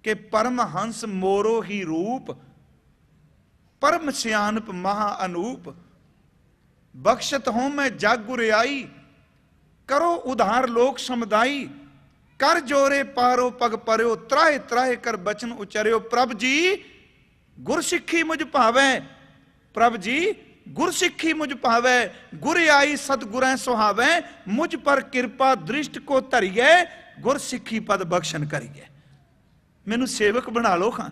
ਕਿ ਪਰਮਹੰਸ ਮੋਰੋ ਹੀ ਰੂਪ, ਪਰਮ ਸਿਆਨਪ ਮਹਾ ਅਨੂਪ, ਬਖਸ਼ਤ ਹੋਂ ਮੈਂ ਜਗ ਗੁਰਿਆਈ, ਕਰੋ ਉਧਾਰ ਲੋਕ ਸਮੁਦਾਈ, ਕਰ ਜੋਰੇ ਪਾਰੋ ਪਗ ਪਰਿਓ, ਤਰਾਏ ਤਰਾਏ ਕਰ ਬਚਨ ਉਚਰਿਓ। ਪ੍ਰਭ ਜੀ ਗੁਰਸਿੱਖੀ ਮੁਝ ਭਾਵੈ, ਪ੍ਰਭ ਜੀ ਗੁਰਸਿੱਖੀ ਮੁਝ ਭਾਵੈ, ਗੁਰ ਆਈ ਸਤਿਗੁਰੈ ਸੁਹਾਵੈ, ਮੁਝ ਪਰ ਕਿਰਪਾ ਦ੍ਰਿਸ਼ਟ ਕੋ ਧਰੀਏ, ਗੁਰਸਿੱਖੀ ਪਦ ਬਖਸ਼ਨ ਕਰੀਏ। ਮੈਨੂੰ ਸੇਵਕ ਬਣਾ ਲੋ ਖਾਂ।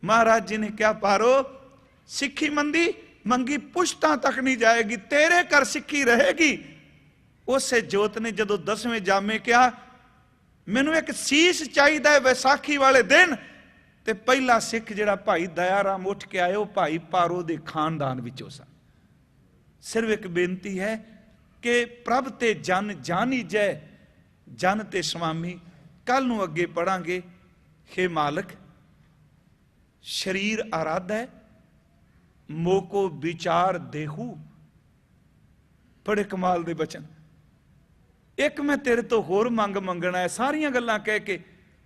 ਮਹਾਰਾਜ ਜੀ ਨੇ ਕਿਹਾ ਪਾਰੋ ਸਿੱਖੀ ਮੰਗੀ ਪੁਸ਼ਤਾਂ ਤੱਕ ਨਹੀਂ ਜਾਏਗੀ, ਤੇਰੇ ਘਰ ਸਿੱਖੀ ਰਹੇਗੀ। ਉਸੇ ਜੋਤ ਨੇ ਜਦੋਂ 10ਵੇਂ ਜਾਮੇ ਕਿਹਾ ਮੈਨੂੰ ਇੱਕ ਸੀਸ ਚਾਹੀਦਾ ਹੈ ਵਿਸਾਖੀ ਵਾਲੇ ਦਿਨ, ਤੇ ਪਹਿਲਾ ਸਿੱਖ ਜਿਹੜਾ ਭਾਈ ਦਇਆ ਰਾਮ ਉੱਠ ਕੇ ਆਏ, ਉਹ ਭਾਈ ਪਾਰੋ ਦੇ ਖਾਨਦਾਨ ਵਿੱਚੋਂ ਸਨ। ਸਿਰਫ ਇੱਕ ਬੇਨਤੀ ਹੈ ਕਿ ਪ੍ਰਭ ਤੇ ਜਨ ਜਾਨੀਜੈ ਜਨ ਤੇ ਸੁਆਮੀ। ਕੱਲ ਨੂੰ ਅੱਗੇ ਪੜਾਂਗੇ। ਹੇ ਮਾਲਕ ਸ਼ਰੀਰ ਆਰਾਧ ਹੈ, ਮੋਕੋ ਵਿਚਾਰ ਦੇਹੂ। ਬੜੇ ਕਮਾਲ ਦੇ ਬਚਨ। ਇੱਕ ਮੈਂ ਤੇਰੇ ਤੋਂ ਹੋਰ ਮੰਗਣਾ ਹੈ, ਸਾਰੀਆਂ ਗੱਲਾਂ ਕਹਿ ਕੇ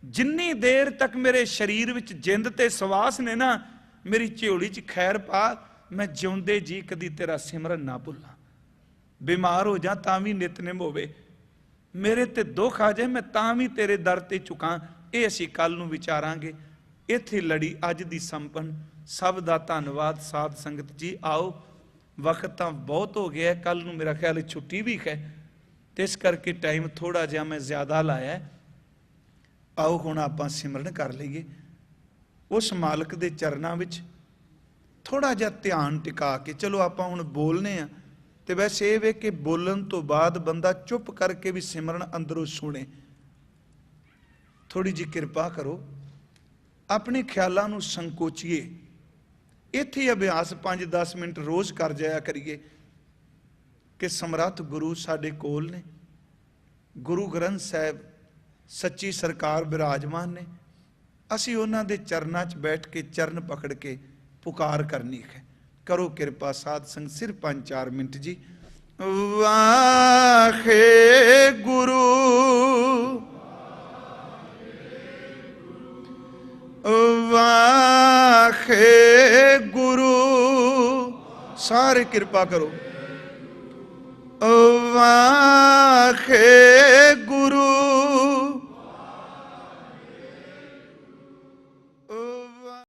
ਜਿੰਨੀ ਦੇਰ ਤੱਕ ਮੇਰੇ ਸਰੀਰ ਵਿੱਚ ਜਿੰਦ ਤੇ ਸਵਾਸ ਨੇ ਨਾ, ਮੇਰੀ ਝੋਲੀ 'ਚ ਖੈਰ ਪਾ, ਮੈਂ ਜਿਉਂਦੇ ਜੀ ਕਦੀ ਤੇਰਾ ਸਿਮਰਨ ਨਾ ਭੁੱਲਾਂ। ਬਿਮਾਰ ਹੋ ਜਾ ਤਾਂ ਵੀ ਨਿਤਨੇਮ ਹੋਵੇ, ਮੇਰੇ ਤੇ ਦੁੱਖ ਆ ਜਾਏ ਮੈਂ ਤਾਂ ਵੀ ਤੇਰੇ ਦਰ ਤੇ ਝੁਕਾਂ। ਇਹ ਅਸੀਂ ਕੱਲ ਨੂੰ ਵਿਚਾਰਾਂਗੇ। ਇੱਥੇ ਲੜੀ ਅੱਜ ਦੀ ਸੰਪਨ। ਸਭ ਦਾ ਧੰਨਵਾਦ ਸਾਧ ਸੰਗਤ ਜੀ। ਆਓ ਵਕਤ ਤਾਂ ਬਹੁਤ ਹੋ ਗਿਆ, ਕੱਲ ਨੂੰ ਮੇਰਾ ਖਿਆਲ ਛੁੱਟੀ ਵੀ ਹੈ, ਤੇ ਇਸ ਕਰਕੇ ਟਾਈਮ ਥੋੜਾ ਜਿਹਾ ਮੈਂ ਜ਼ਿਆਦਾ ਲਾਇਆ। ਆਓ ਹੁਣ ਆਪਾਂ ਸਿਮਰਨ ਕਰ ਲਈਏ। ਉਸ ਮਾਲਕ ਦੇ ਚਰਨਾਂ ਵਿੱਚ ਥੋੜਾ ਜਿਹਾ ਧਿਆਨ ਟਿਕਾ ਕੇ। ਚਲੋ ਆਪਾਂ ਹੁਣ ਬੋਲਨੇ ਆ, ਤੇ ਵੈਸੇ ਇਹ ਵੇ ਕਿ ਬੋਲਣ ਤੋਂ ਬਾਅਦ ਬੰਦਾ ਚੁੱਪ ਕਰਕੇ ਵੀ ਸਿਮਰਨ ਅੰਦਰੋਂ ਸੁਣੇ। ਥੋੜੀ ਜਿਹੀ ਕਿਰਪਾ ਕਰੋ, ਆਪਣੇ ਖਿਆਲਾਂ ਨੂੰ ਸੰਕੋਚੀਏ। ਇੱਥੇ ਅਭਿਆਸ 5-10 ਮਿੰਟ ਰੋਜ਼ ਕਰ ਜਾਇਆ ਕਰੀਏ ਕਿ ਸਮਰੱਥ ਗੁਰੂ ਸਾਡੇ ਕੋਲ ਨੇ, ਗੁਰੂ ਗ੍ਰੰਥ ਸਾਹਿਬ ਸੱਚੀ ਸਰਕਾਰ ਬਿਰਾਜਮਾਨ ਨੇ। ਅਸੀਂ ਉਹਨਾਂ ਦੇ ਚਰਨਾਂ 'ਚ ਬੈਠ ਕੇ ਚਰਨ ਪਕੜ ਕੇ ਪੁਕਾਰ ਕਰਨੀ ਹੈ। ਕਰੋ ਕਿਰਪਾ ਸਾਧ ਸੰਗ, ਸਿਰਫ 5-4 ਮਿੰਟ ਜੀ। ਵਾਖੇ ਗੁਰੂ ਵਾਖੇ ਗੁਰੂ, ਸਾਰੇ ਕਿਰਪਾ ਕਰੋ। ਵਾਖੇ ਗੁਰੂ